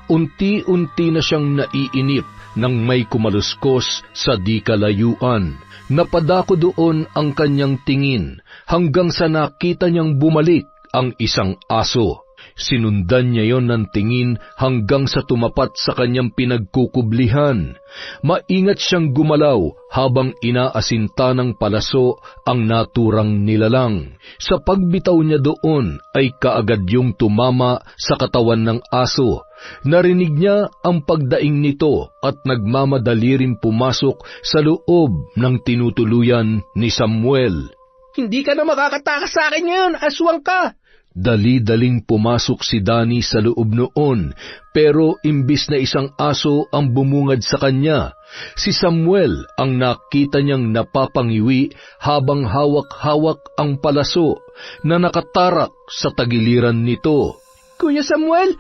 Unti-unti na siyang naiinip nang may kumaluskos sa di kalayuan. Napadako doon ang kanyang tingin hanggang sa nakita niyang bumalik ang isang aso. Sinundan niya yon ng tingin hanggang sa tumapat sa kanyang pinagkukublihan. Maingat siyang gumalaw habang inaasinta ng palaso ang naturang nilalang. Sa pagbitaw niya doon ay kaagad yung tumama sa katawan ng aso. Narinig niya ang pagdaing nito at nagmamadali rin pumasok sa loob ng tinutuluyan ni Samuel. Hindi ka na makakatakas sa akin ngayon, aswang ka! Dali-daling pumasok si Danny sa loob noon, pero imbis na isang aso ang bumungad sa kanya, si Samuel ang nakita niyang napapangiwi habang hawak-hawak ang palaso na nakatarak sa tagiliran nito. Kuya Samuel,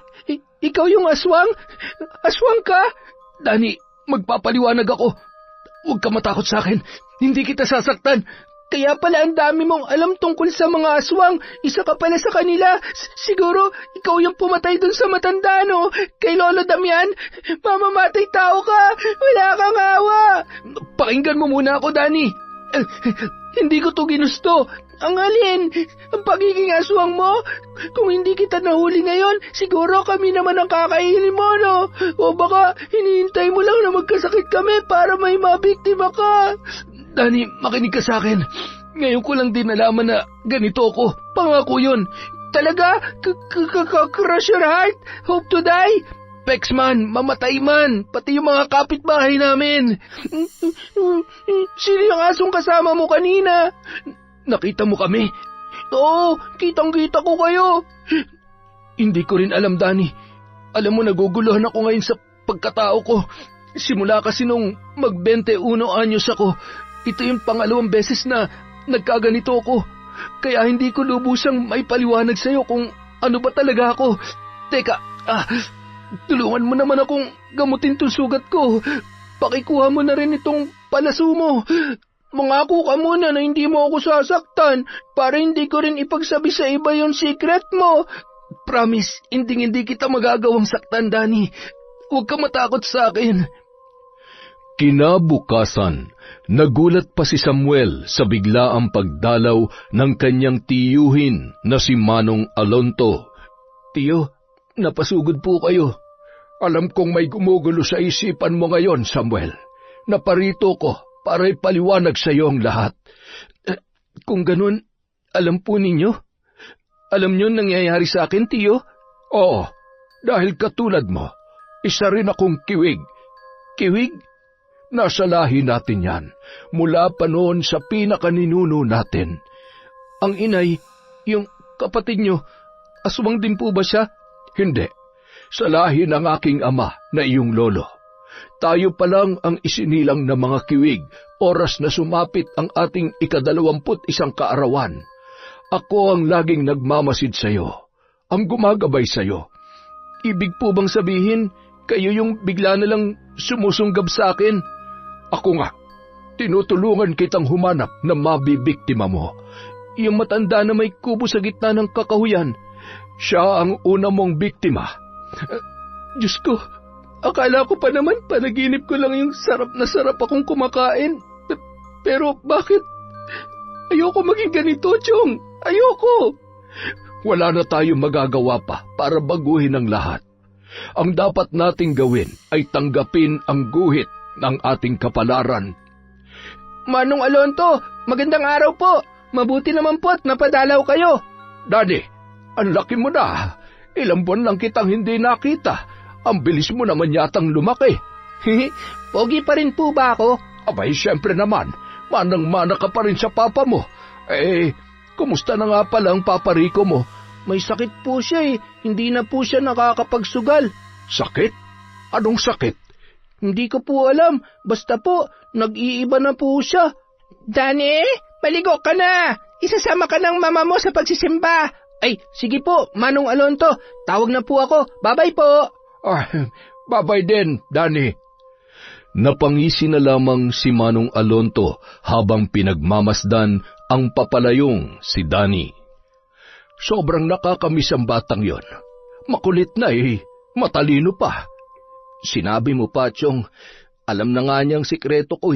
ikaw yung aswang? Aswang ka? Danny, magpapaliwanag ako. Huwag ka matakot sa akin. Hindi kita sasaktan. Kaya pala ang dami mong alam tungkol sa mga aswang. Isa ka pala sa kanila. Siguro, ikaw yung pumatay dun sa matanda, no? Kay Lolo Damian. Mamamatay tao ka. Wala kang awa. Pakinggan mo muna ako, Danny. Hindi ko to ginusto. Ang alin? Ang pagiging aswang mo? Kung hindi kita nahuli ngayon, siguro kami naman ang kakainin mo, no? O baka hinihintay mo lang na magkasakit kami para may mabiktima ka. Danny, makinig ka sa akin. Ngayon ko lang din nalaman na ganito ako. Pangako yun. Talaga? Crush your heart? Hope to die? Pex man, mamatay man, pati yung mga kapitbahay namin. Sino yung asong kasama mo kanina? Nakita mo kami? Oo, kitang-kita ko kayo. Hindi ko rin alam, Danny. Alam mo, naguguluhan ako ngayon sa pagkatao ko. Simula kasi nung mag-21 anyos ako, ito yung pangalawang beses na nagkaganito ako. Kaya hindi ko lubusang may paliwanag sa'yo kung ano ba talaga ako. Teka, tulungan mo naman akong gamutin tong sugat ko. Pakikuha mo na rin itong palaso mo. Mangako ka muna na hindi mo ako sasaktan para hindi ko rin ipagsabi sa iba yung secret mo. Promise, hindi kita magagawang saktan, Danny. Huwag ka matakot sa akin. Kinabukasan, nagulat pa si Samuel sa biglaang pagdalaw ng kanyang tiyuhin na si Manong Alonto. Tiyo, napasugod po kayo. Alam kong may gumugulo sa isipan mo ngayon, Samuel. Naparito ko para ipaliwanag sa iyo ang lahat. Kung ganun, alam po ninyo? Alam nyo nangyayari sa akin, tiyo? Oo, dahil katulad mo, isa rin akong kiwig. Kiwig? Nasa lahi natin yan, mula pa noon sa pinakaninuno natin. Ang inay, yung kapatid nyo, aswang din po ba siya? Hindi. Sa lahi ng aking ama na iyong lolo. Tayo pa lang ang isinilang na mga kiwig, oras na sumapit ang ating 21 kaarawan. Ako ang laging nagmamasid sa iyo, ang gumagabay sa iyo. Ibig po bang sabihin, kayo yung bigla na lang sumusunggab sa akin? Ako nga, tinutulungan kitang humanap na mabibiktima mo. Yung matanda na may kubo sa gitna ng kakahuyan. Siya ang una mong biktima. Diyos ko, akala ko pa naman panaginip ko lang yung sarap na sarap akong kumakain. Pero bakit? Ayoko maging ganito, Chong. Ayoko. Wala na tayong magagawa pa para baguhin ang lahat. Ang dapat nating gawin ay tanggapin ang guhit ng ating kapalaran. Manong Alonto, magandang araw po. Mabuti naman po at napadalaw kayo. Daddy, ang laki mo na. Ilang buwan lang kitang hindi nakita. Ang bilis mo naman yatang lumaki. Pogi pa rin po ba ako? Abay, siyempre naman. Manang-mana ka pa rin sa papa mo. Kumusta na nga pala ang Papa Rico mo? May sakit po siya Hindi na po siya nakakapagsugal. Sakit? Anong sakit? Hindi ko po alam. Basta po, nag-iiba na po siya. Danny, maligo ka na. Isasama ka ng mama mo sa pagsisimba. Ay, sige po, Manong Alonto. Tawag na po ako. Bye-bye po. Bye-bye din, Danny. Napangisi na lamang si Manong Alonto habang pinagmamasdan ang papalayong si Danny. Sobrang nakakamiss ang batang yon. Makulit na matalino pa. Sinabi mo pa, Chong, alam na nga niyang sikreto ko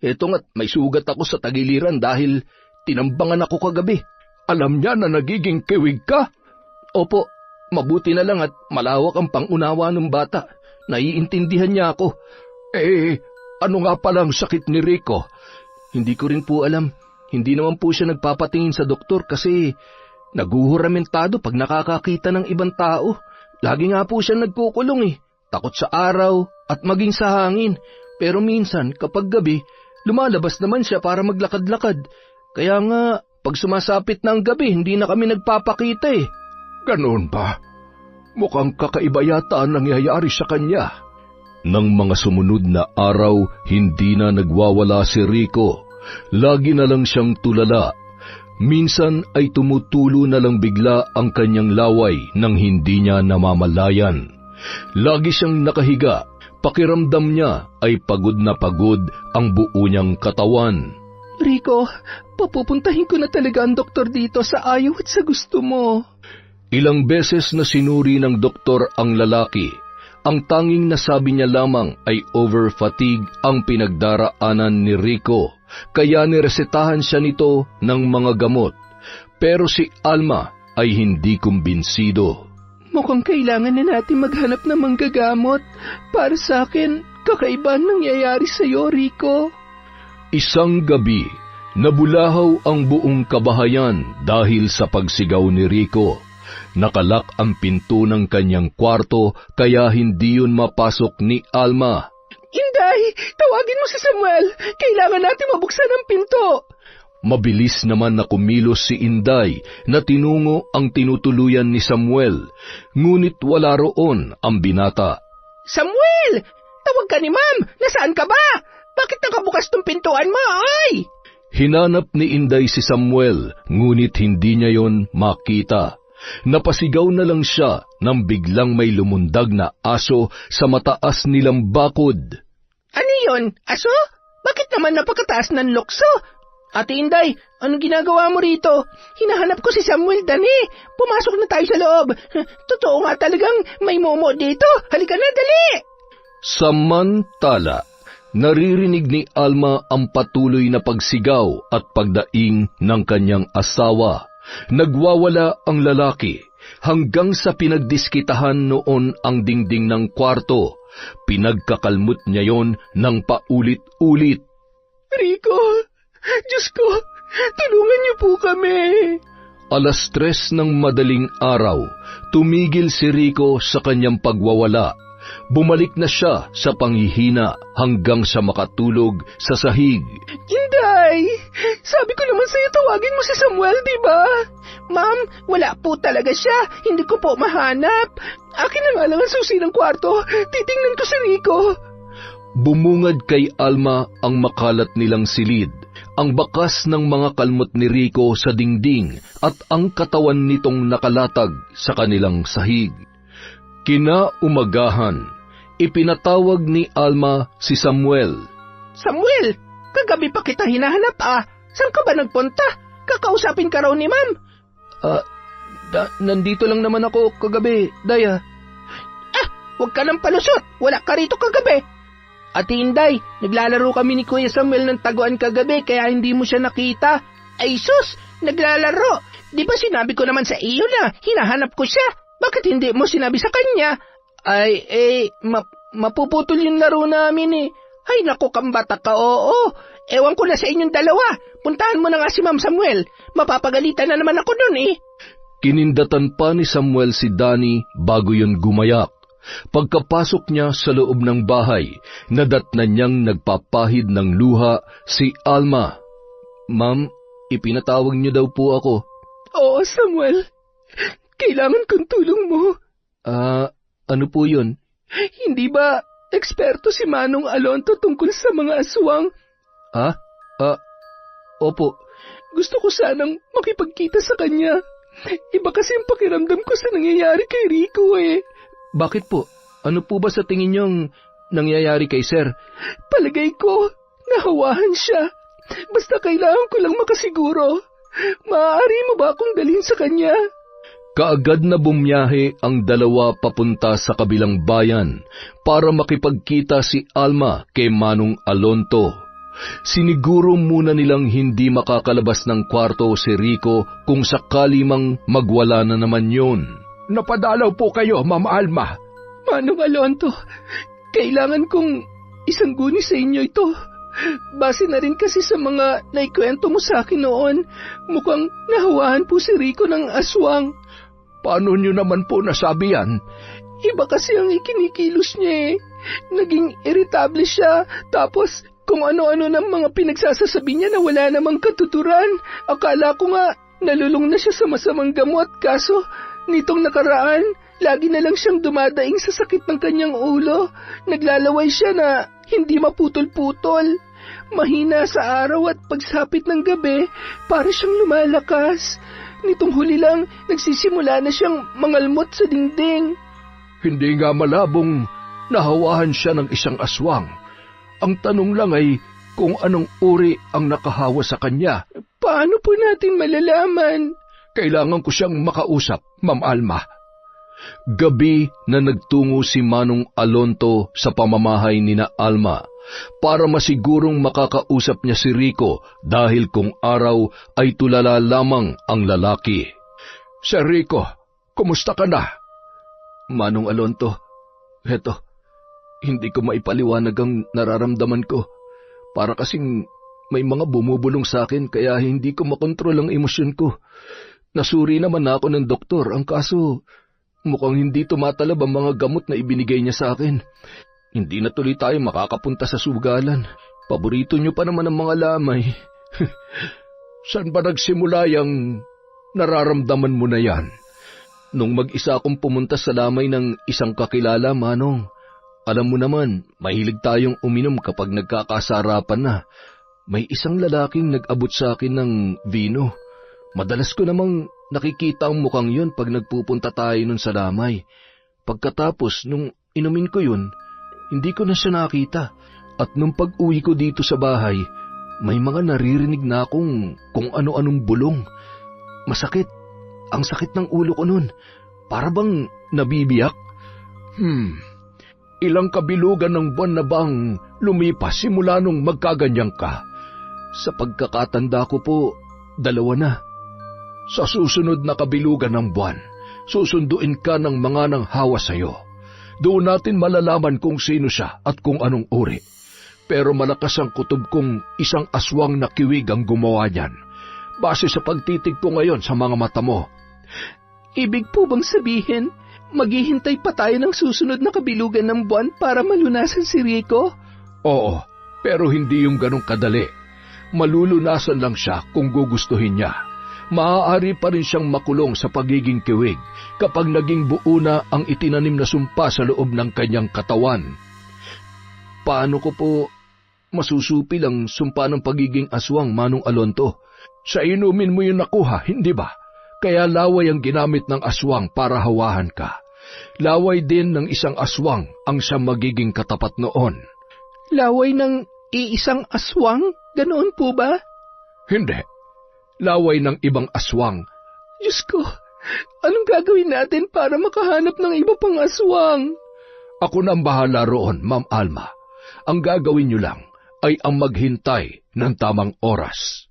Eto nga't may sugat ako sa tagiliran dahil tinambangan ako kagabi. Alam niya na nagiging kiwig ka? Opo, mabuti na lang at malawak ang pangunawa ng bata. Naiintindihan niya ako. Ano nga palang sakit ni Rico? Hindi ko rin po alam. Hindi naman po siya nagpapatingin sa doktor kasi naguhuramentado pag nakakakita ng ibang tao. Lagi nga po siya nagkukulong Takot sa araw at maging sa hangin. Pero minsan, kapag gabi, lumalabas naman siya para maglakad-lakad. Kaya nga, pag sumasapit na ang gabi, hindi na kami nagpapakita Ganoon ba? Mukhang kakaiba yata ang nangyayari sa kanya. Nang mga sumunod na araw, hindi na nagwawala si Rico. Lagi na lang siyang tulala. Minsan ay tumutulo na lang bigla ang kanyang laway nang hindi niya namamalayan. Lagi siyang nakahiga. Pakiramdam niya ay pagod na pagod ang buo niyang katawan. Rico, papupuntahin ko na talaga ang doktor dito sa ayaw at sa gusto mo. Ilang beses na sinuri ng doktor ang lalaki. Ang tanging nasabi niya lamang ay over-fatigue ang pinagdaraanan ni Rico, kaya niresetahan siya nito ng mga gamot. Pero si Alma ay hindi kumbinsido. Mukhang kailangan na natin maghanap ng manggagamot. Para sa akin, kakaiba nangyayari sa iyo, Rico. Isang gabi, nabulahaw ang buong kabahayan dahil sa pagsigaw ni Rico. Nakalak ang pinto ng kanyang kwarto kaya hindi yun mapasok ni Alma. Inday, tawagin mo si Samuel. Kailangan natin mabuksan ang pinto. Mabilis naman na kumilos si Inday na tinungo ang tinutuluyan ni Samuel, ngunit wala roon ang binata. Samuel! Tawag ka ni Ma'am! Nasaan ka ba? Bakit nakabukas tong pintuan mo, ay? Hinanap ni Inday si Samuel, ngunit hindi niya yon makita. Napasigaw na lang siya nang biglang may lumundag na aso sa mataas nilang bakod. Ano yon? Aso? Bakit naman napakataas ng lukso? Ate Inday, anong ginagawa mo rito? Hinahanap ko si Samuel, Dani. Pumasok na tayo sa loob. Totoo nga talagang may momo dito. Halika na, dali! Samantala, naririnig ni Alma ang patuloy na pagsigaw at pagdaing ng kanyang asawa. Nagwawala ang lalaki hanggang sa pinagdiskitahan noon ang dingding ng kwarto. Pinagkakalmot niya yon ng paulit-ulit. Rico, Diyos ko, tulungan niyo po kami. 3:00 ng madaling araw, tumigil si Rico sa kanyang pagwawala. Bumalik na siya sa panghihina hanggang sa makatulog sa sahig. Inday, sabi ko naman sa'yo tawagin mo si Samuel, di ba? Ma'am, wala po talaga siya. Hindi ko po mahanap. Akin na nga lang ang susi ng kwarto. Titingnan ko si Rico. Bumungad kay Alma ang makalat nilang silid, ang bakas ng mga kalmot ni Rico sa dingding at ang katawan nitong nakalatag sa kanilang sahig. Kinaumagahan, ipinatawag ni Alma si Samuel. Samuel, kagabi pa kita hinahanap Saan ka ba nagpunta? Kakausapin ka raw ni Ma'am. Nandito lang naman ako kagabi, Daya. Huwag ka nang palusot. Wala ka rito kagabi. Ate Inday, naglalaro kami ni Kuya Samuel ng taguan kagabi kaya hindi mo siya nakita. Ay sus, naglalaro. Di ba sinabi ko naman sa iyo na hinahanap ko siya? Bakit hindi mo sinabi sa kanya? Mapuputol yung laro namin eh. Ay naku, kambata ka, oo. Ewan ko na sa inyong dalawa. Puntahan mo na nga si Ma'am Samuel. Mapapagalitan na naman ako nun eh. Kinindatan pa ni Samuel si Danny bago yun gumayak. Pagkapasok niya sa loob ng bahay, nadatnan niyang nagpapahid ng luha si Alma. Ma'am, ipinatawag niyo daw po ako. Oo, Samuel. Kailangan kong tulong mo. Ano po yun? Hindi ba eksperto si Manong Alonto tungkol sa mga aswang? Opo. Gusto ko sanang makipagkita sa kanya. Iba kasi ang pakiramdam ko sa nangyayari kay Rico eh. Bakit po? Ano po ba sa tingin niyong nangyayari kay Sir? Palagay ko, nahawahan siya. Basta kailangan ko lang makasiguro. Maaari mo ba akong dalhin sa kanya? Kaagad na bumiyahe ang dalawa papunta sa kabilang bayan para makipagkita si Alma kay Manong Alonto. Siniguro muna nilang hindi makakalabas ng kwarto si Rico kung sakali mang magwala na naman yun. Napadalaw po kayo, Ma'am Alma. Manong Alonto, kailangan kong isangguni sa inyo ito. Base na rin kasi sa mga naikwento mo sa akin noon, mukhang nahawahan po si Rico ng aswang. Paano nyo naman po nasabi yan? Iba kasi ang ikinikilos niya eh. Naging irritable siya, tapos kung ano-ano ng mga pinagsasasabi niya na wala namang katuturan. Akala ko nga nalulung na siya sa masamang gamot, kaso nitong nakaraan, lagi na lang siyang dumadaing sa sakit ng kanyang ulo. Naglalaway siya na hindi maputol-putol. Mahina sa araw at pagsapit ng gabi, para siyang lumalakas. Nitong huli lang, nagsisimula na siyang mangalmot sa dingding. Hindi nga malabong nahawahan siya ng isang aswang. Ang tanong lang ay kung anong uri ang nakahawa sa kanya. Paano po natin malalaman? Kailangan ko siyang makausap, Ma'am Alma. Gabi na nagtungo si Manong Alonto sa pamamahay ni na Alma para masigurong makakausap niya si Rico dahil kung araw ay tulala lamang ang lalaki. Sir Rico, kumusta ka na? Manong Alonto, heto, hindi ko maipaliwanag ang nararamdaman ko. Para kasing may mga bumubulong sa akin kaya hindi ko makontrol ang emosyon ko. Nasuri naman ako ng doktor, ang kaso mukhang hindi tumatalab ang mga gamot na ibinigay niya sa akin. Hindi na tuloy tayo makakapunta sa sugalan. Paborito niyo pa naman ang mga lamay. Saan ba nagsimula yung nararamdaman mo na yan? Nung mag-isa akong pumunta sa lamay ng isang kakilala, Manong. Alam mo naman, mahilig tayong uminom kapag nagkakasarapan na. May isang lalaking nag-abot sa akin ng vino. Madalas ko namang nakikita ang mukhang yun pag nagpupunta tayo nun sa lamay. Pagkatapos, nung inumin ko yun, hindi ko na siya nakita. At nung pag-uwi ko dito sa bahay, may mga naririnig na akong kung ano-anong bulong. Masakit. Ang sakit ng ulo ko nun. Para bang nabibiyak? Ilang kabilugan ng buwan na bang lumipas simula nung magkaganyang ka? Sa pagkakatanda ko po, 2 na. Sa susunod na kabilugan ng buwan, susunduin ka ng mga nanghawa sa'yo. Doon natin malalaman kung sino siya at kung anong uri. Pero malakas ang kutob kong isang aswang na kiwig ang gumawa niyan. Base sa pagtitig ko ngayon sa mga mata mo. Ibig po bang sabihin, maghihintay pa tayo ng susunod na kabilugan ng buwan para malunasan si Rico? Oo, pero hindi yung ganong kadali. Malulunasan lang siya kung gugustuhin niya. Maaari pa rin siyang makulong sa pagiging kiwig kapag naging buo na ang itinanim na sumpa sa loob ng kanyang katawan. Paano ko po masusupil ang sumpa ng pagiging aswang, Manong Alonto? Sa inumin mo yung nakuha, hindi ba? Kaya laway ang ginamit ng aswang para hawahan ka. Laway din ng isang aswang ang siyang magiging katapat noon. Laway ng iisang aswang? Ganoon po ba? Hindi. Laway ng ibang aswang. Diyos ko, anong gagawin natin para makahanap ng iba pang aswang? Ako na ang bahala roon, Ma'am Alma. Ang gagawin niyo lang ay ang maghintay ng tamang oras.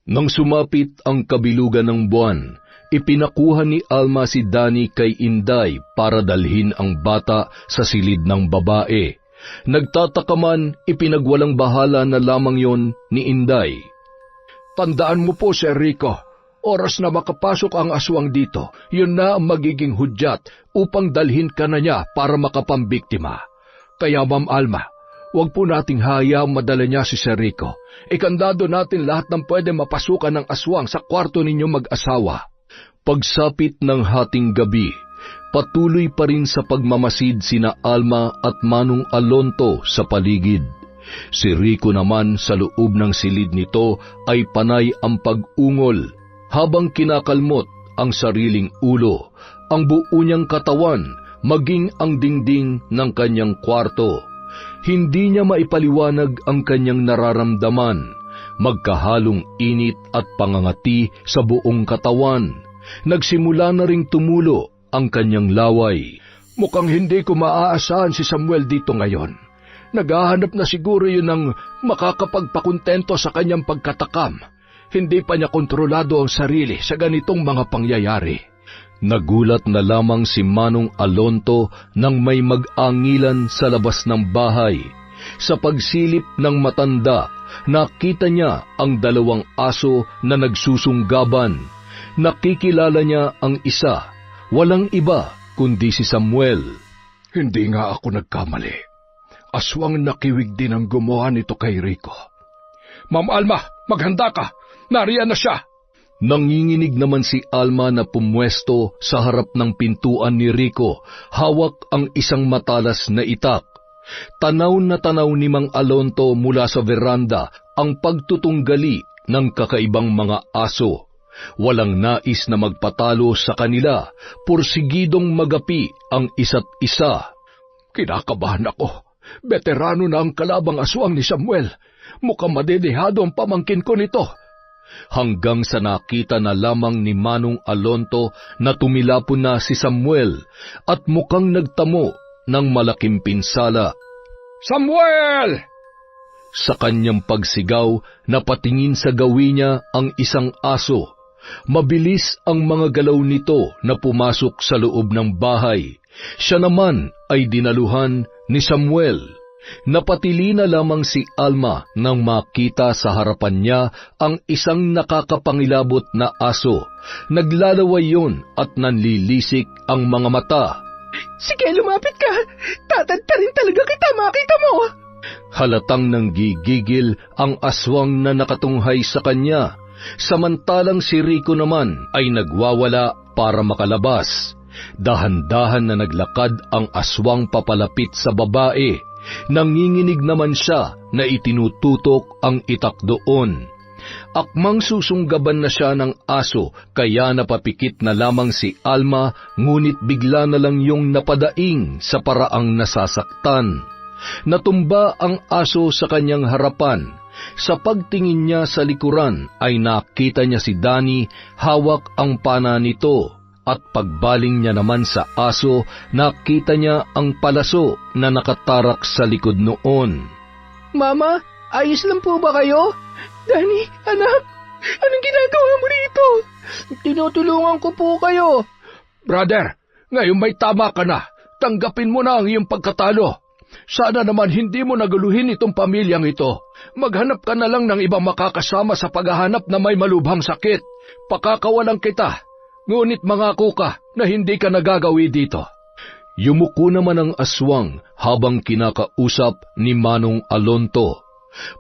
Nang sumapit ang kabilugan ng buwan, ipinakuha ni Alma si Danny kay Inday para dalhin ang bata sa silid ng babae. Nagtataka man, ipinagwalang bahala na lamang yon ni Inday. Tandaan mo po, Sir Rico, oras na makapasok ang aswang dito, yun na ang magiging hudyat upang dalhin ka na niya para makapambiktima. Kaya Ma'am Alma, huwag po nating hayaang madala niya si Sir Rico. Ikandado natin lahat ng pwede mapasukan ng aswang sa kwarto ninyo mag-asawa. Pagsapit ng hating gabi, patuloy pa rin sa pagmamasid sina Alma at Manong Alonto sa paligid. Si Rico naman sa loob ng silid nito ay panay ang pag-ungol habang kinakalmot ang sariling ulo, ang buo niyang katawan, maging ang dingding ng kanyang kwarto. Hindi niya maipaliwanag ang kanyang nararamdaman, magkahalong init at pangangati sa buong katawan. Nagsimula na ring tumulo ang kanyang laway. Mukhang hindi ko maaasahan si Samuel dito ngayon. Naghahanap na siguro yun ng makakapagpakontento sa kanyang pagkatakam. Hindi pa niya kontrolado ang sarili sa ganitong mga pangyayari. Nagulat na lamang si Manong Alonto nang may mag-angilan sa labas ng bahay. Sa pagsilip ng matanda, nakita niya ang 2 aso na nagsusunggaban. Nakikilala niya ang isa, walang iba kundi si Samuel. Hindi nga ako nagkamali. Aswang nakiwig din ang gumawa nito kay Rico. Ma'am Alma, maghanda ka! Nariyan na siya! Nanginginig naman si Alma na pumwesto sa harap ng pintuan ni Rico, hawak ang isang matalas na itak. Tanaw na tanaw ni Mang Alonto mula sa veranda ang pagtutunggali ng kakaibang mga aso. Walang nais na magpatalo sa kanila, pursigidong magapi ang isa't isa. Kinakabahan ako. Veterano na ang kalabang aswang ni Samuel. Mukhang madedehado ang pamangkin ko nito. Hanggang sa nakita na lamang ni Manong Alonto na tumilapon na si Samuel at mukhang nagtamo ng malaking pinsala. Samuel! Sa kanyang pagsigaw, napatingin sa gawi niya ang isang aso. Mabilis ang mga galaw nito na pumasok sa loob ng bahay. Siya naman ay dinaluhan ni Samuel. Napatili na lamang si Alma nang makita sa harapan niya ang isang nakakapangilabot na aso. Naglalaway yun at nanlilisik ang mga mata. Sige, lumapit ka. Tatadtarin talaga kita, makita mo. Halatang nanggigigil ang aswang na nakatunghay sa kanya, samantalang si Rico naman ay nagwawala para makalabas. Dahan-dahan na naglakad ang aswang papalapit sa babae. Nanginginig naman siya na itinututok ang itak doon. Akmang susunggaban na siya ng aso, kaya napapikit na lamang si Alma, ngunit bigla na lang yung napadaing sa paraang nasasaktan. Natumba ang aso sa kanyang harapan. Sa pagtingin niya sa likuran ay nakita niya si Danny, hawak ang pana nito. At pagbaling niya naman sa aso, nakita niya ang palaso na nakatarak sa likod noon. Mama, ayos lang po ba kayo? Danny, anak, anong ginagawa mo rito? Tinutulungan ko po kayo. Brother, ngayon may tama ka na. Tanggapin mo na ang iyong pagkatalo. Sana naman hindi mo naguluhin itong pamilyang ito. Maghanap ka na lang ng ibang makakasama sa paghahanap na may malubhang sakit. Pakakawalan kita. Ngunit mangako ka na hindi ka nagagawi dito. Yumuko naman ang aswang habang kinakausap ni Manong Alonto.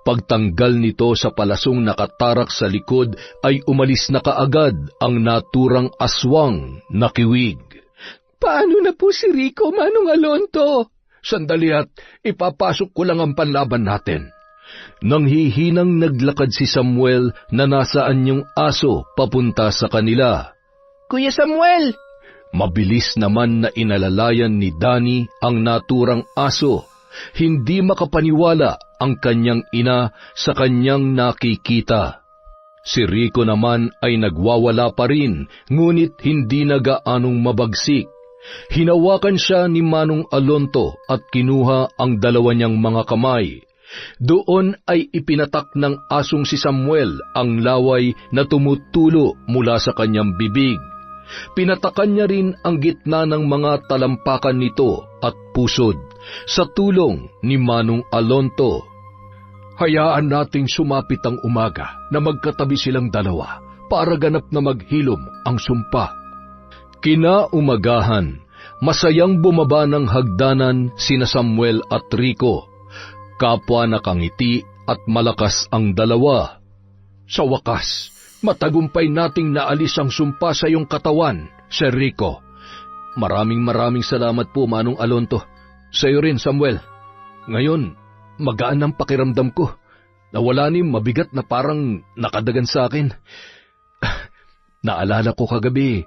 Pagtanggal nito sa palasong nakatarak sa likod ay umalis na kaagad ang naturang aswang na kiwig. Paano na po si Rico, Manong Alonto? Sandali at ipapasok ko lang ang panlaban natin. Nang hihinang naglakad si Samuel na nasaan yung aso papunta sa kanila. Kuya Samuel! Mabilis naman na inalalayan ni Danny ang naturang aso. Hindi makapaniwala ang kanyang ina sa kanyang nakikita. Si Rico naman ay nagwawala pa rin, ngunit hindi na gaanong mabagsik. Hinawakan siya ni Manong Alonto at kinuha ang dalawa niyang mga kamay. Doon ay ipinatak ng asong si Samuel ang laway na tumutulo mula sa kanyang bibig. Pinatakan niya rin ang gitna ng mga talampakan nito at pusod sa tulong ni Manong Alonto. Hayaan nating sumapit ang umaga na magkatabi silang dalawa para ganap na maghilom ang sumpa. Kinaumagahan, masayang bumaba ng hagdanan sina Samuel at Rico. Kapwa nakangiti at malakas ang dalawa. Sa wakas, matagumpay nating naalis ang sumpa sa iyong katawan, Sir Rico. Maraming salamat po, Manong Alonto. Sa iyo rin, Samuel. Ngayon, magaan ang pakiramdam ko. Nawala ni mabigat na parang nakadagan sa akin. Naalala ko kagabi,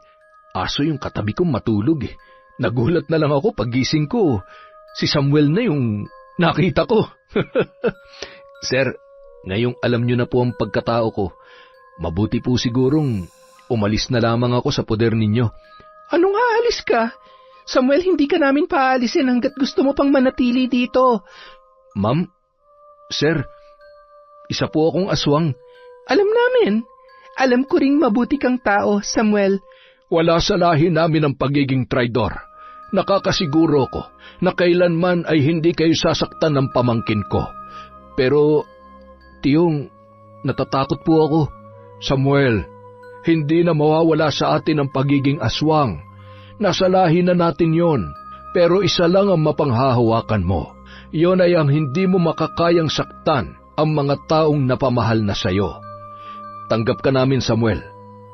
aso yung katabi kong matulog eh. Nagulat na lang ako paggising ko. Si Samuel na yung nakita ko. Sir, ngayong alam niyo na po ang pagkatao ko. Mabuti po sigurong umalis na lamang ako sa poder ninyo. Anong aalis ka? Samuel, hindi ka namin paalisin hanggat gusto mo pang manatili dito. Ma'am, sir, isa po akong aswang. Alam namin. Alam ko ring mabuti kang tao, Samuel. Wala sa lahi namin ang pagiging traidor. Nakakasiguro ko na kailanman ay hindi kayo sasaktan ng pamangkin ko. Pero, tiyong, natatakot po ako. Samuel, hindi na mawawala sa atin ang pagiging aswang. Nasa lahi na natin yon, pero isa lang ang mapanghahawakan mo. Yon ay ang hindi mo makakayang saktan ang mga taong napamahal na sayo. Tanggap ka namin, Samuel.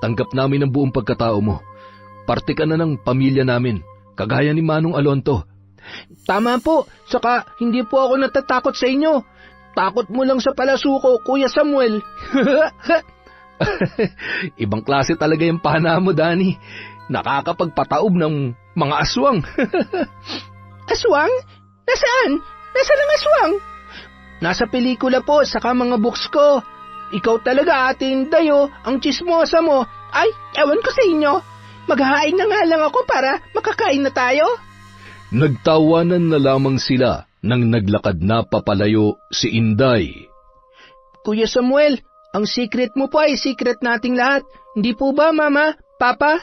Tanggap namin ang buong pagkatao mo. Parte ka na ng pamilya namin, kagaya ni Manong Alonto. Tama po, saka hindi po ako natatakot sa inyo. Takot mo lang sa palasuko, Kuya Samuel. Ibang klase talaga yung pana mo, Danny. Nakakapagpataob ng mga aswang. Aswang? Nasaan? Nasaan ang aswang? Nasa pelikula po, saka mga books ko. Ikaw talaga, Ate Inday, ang chismosa mo. Ay, ewan ko sa inyo. Maghahain na nga lang ako para makakain na tayo. Nagtawanan na lamang sila nang naglakad na papalayo si Inday. Kuya Samuel, ang secret mo po ay secret nating lahat. Hindi po ba, Mama, Papa?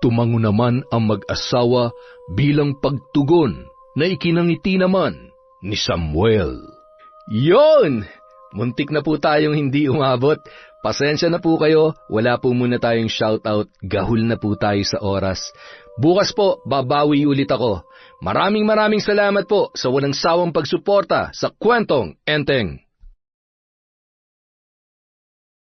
Tumango naman ang mag-asawa bilang pagtugon na ikinangiti naman ni Samuel. Yon! Muntik na po tayong hindi umabot. Pasensya na po kayo, wala po muna tayong shoutout, gahul na po tayo sa oras. Bukas po, babawi ulit ako. Maraming salamat po sa walang sawang pagsuporta sa Kwentong Enteng.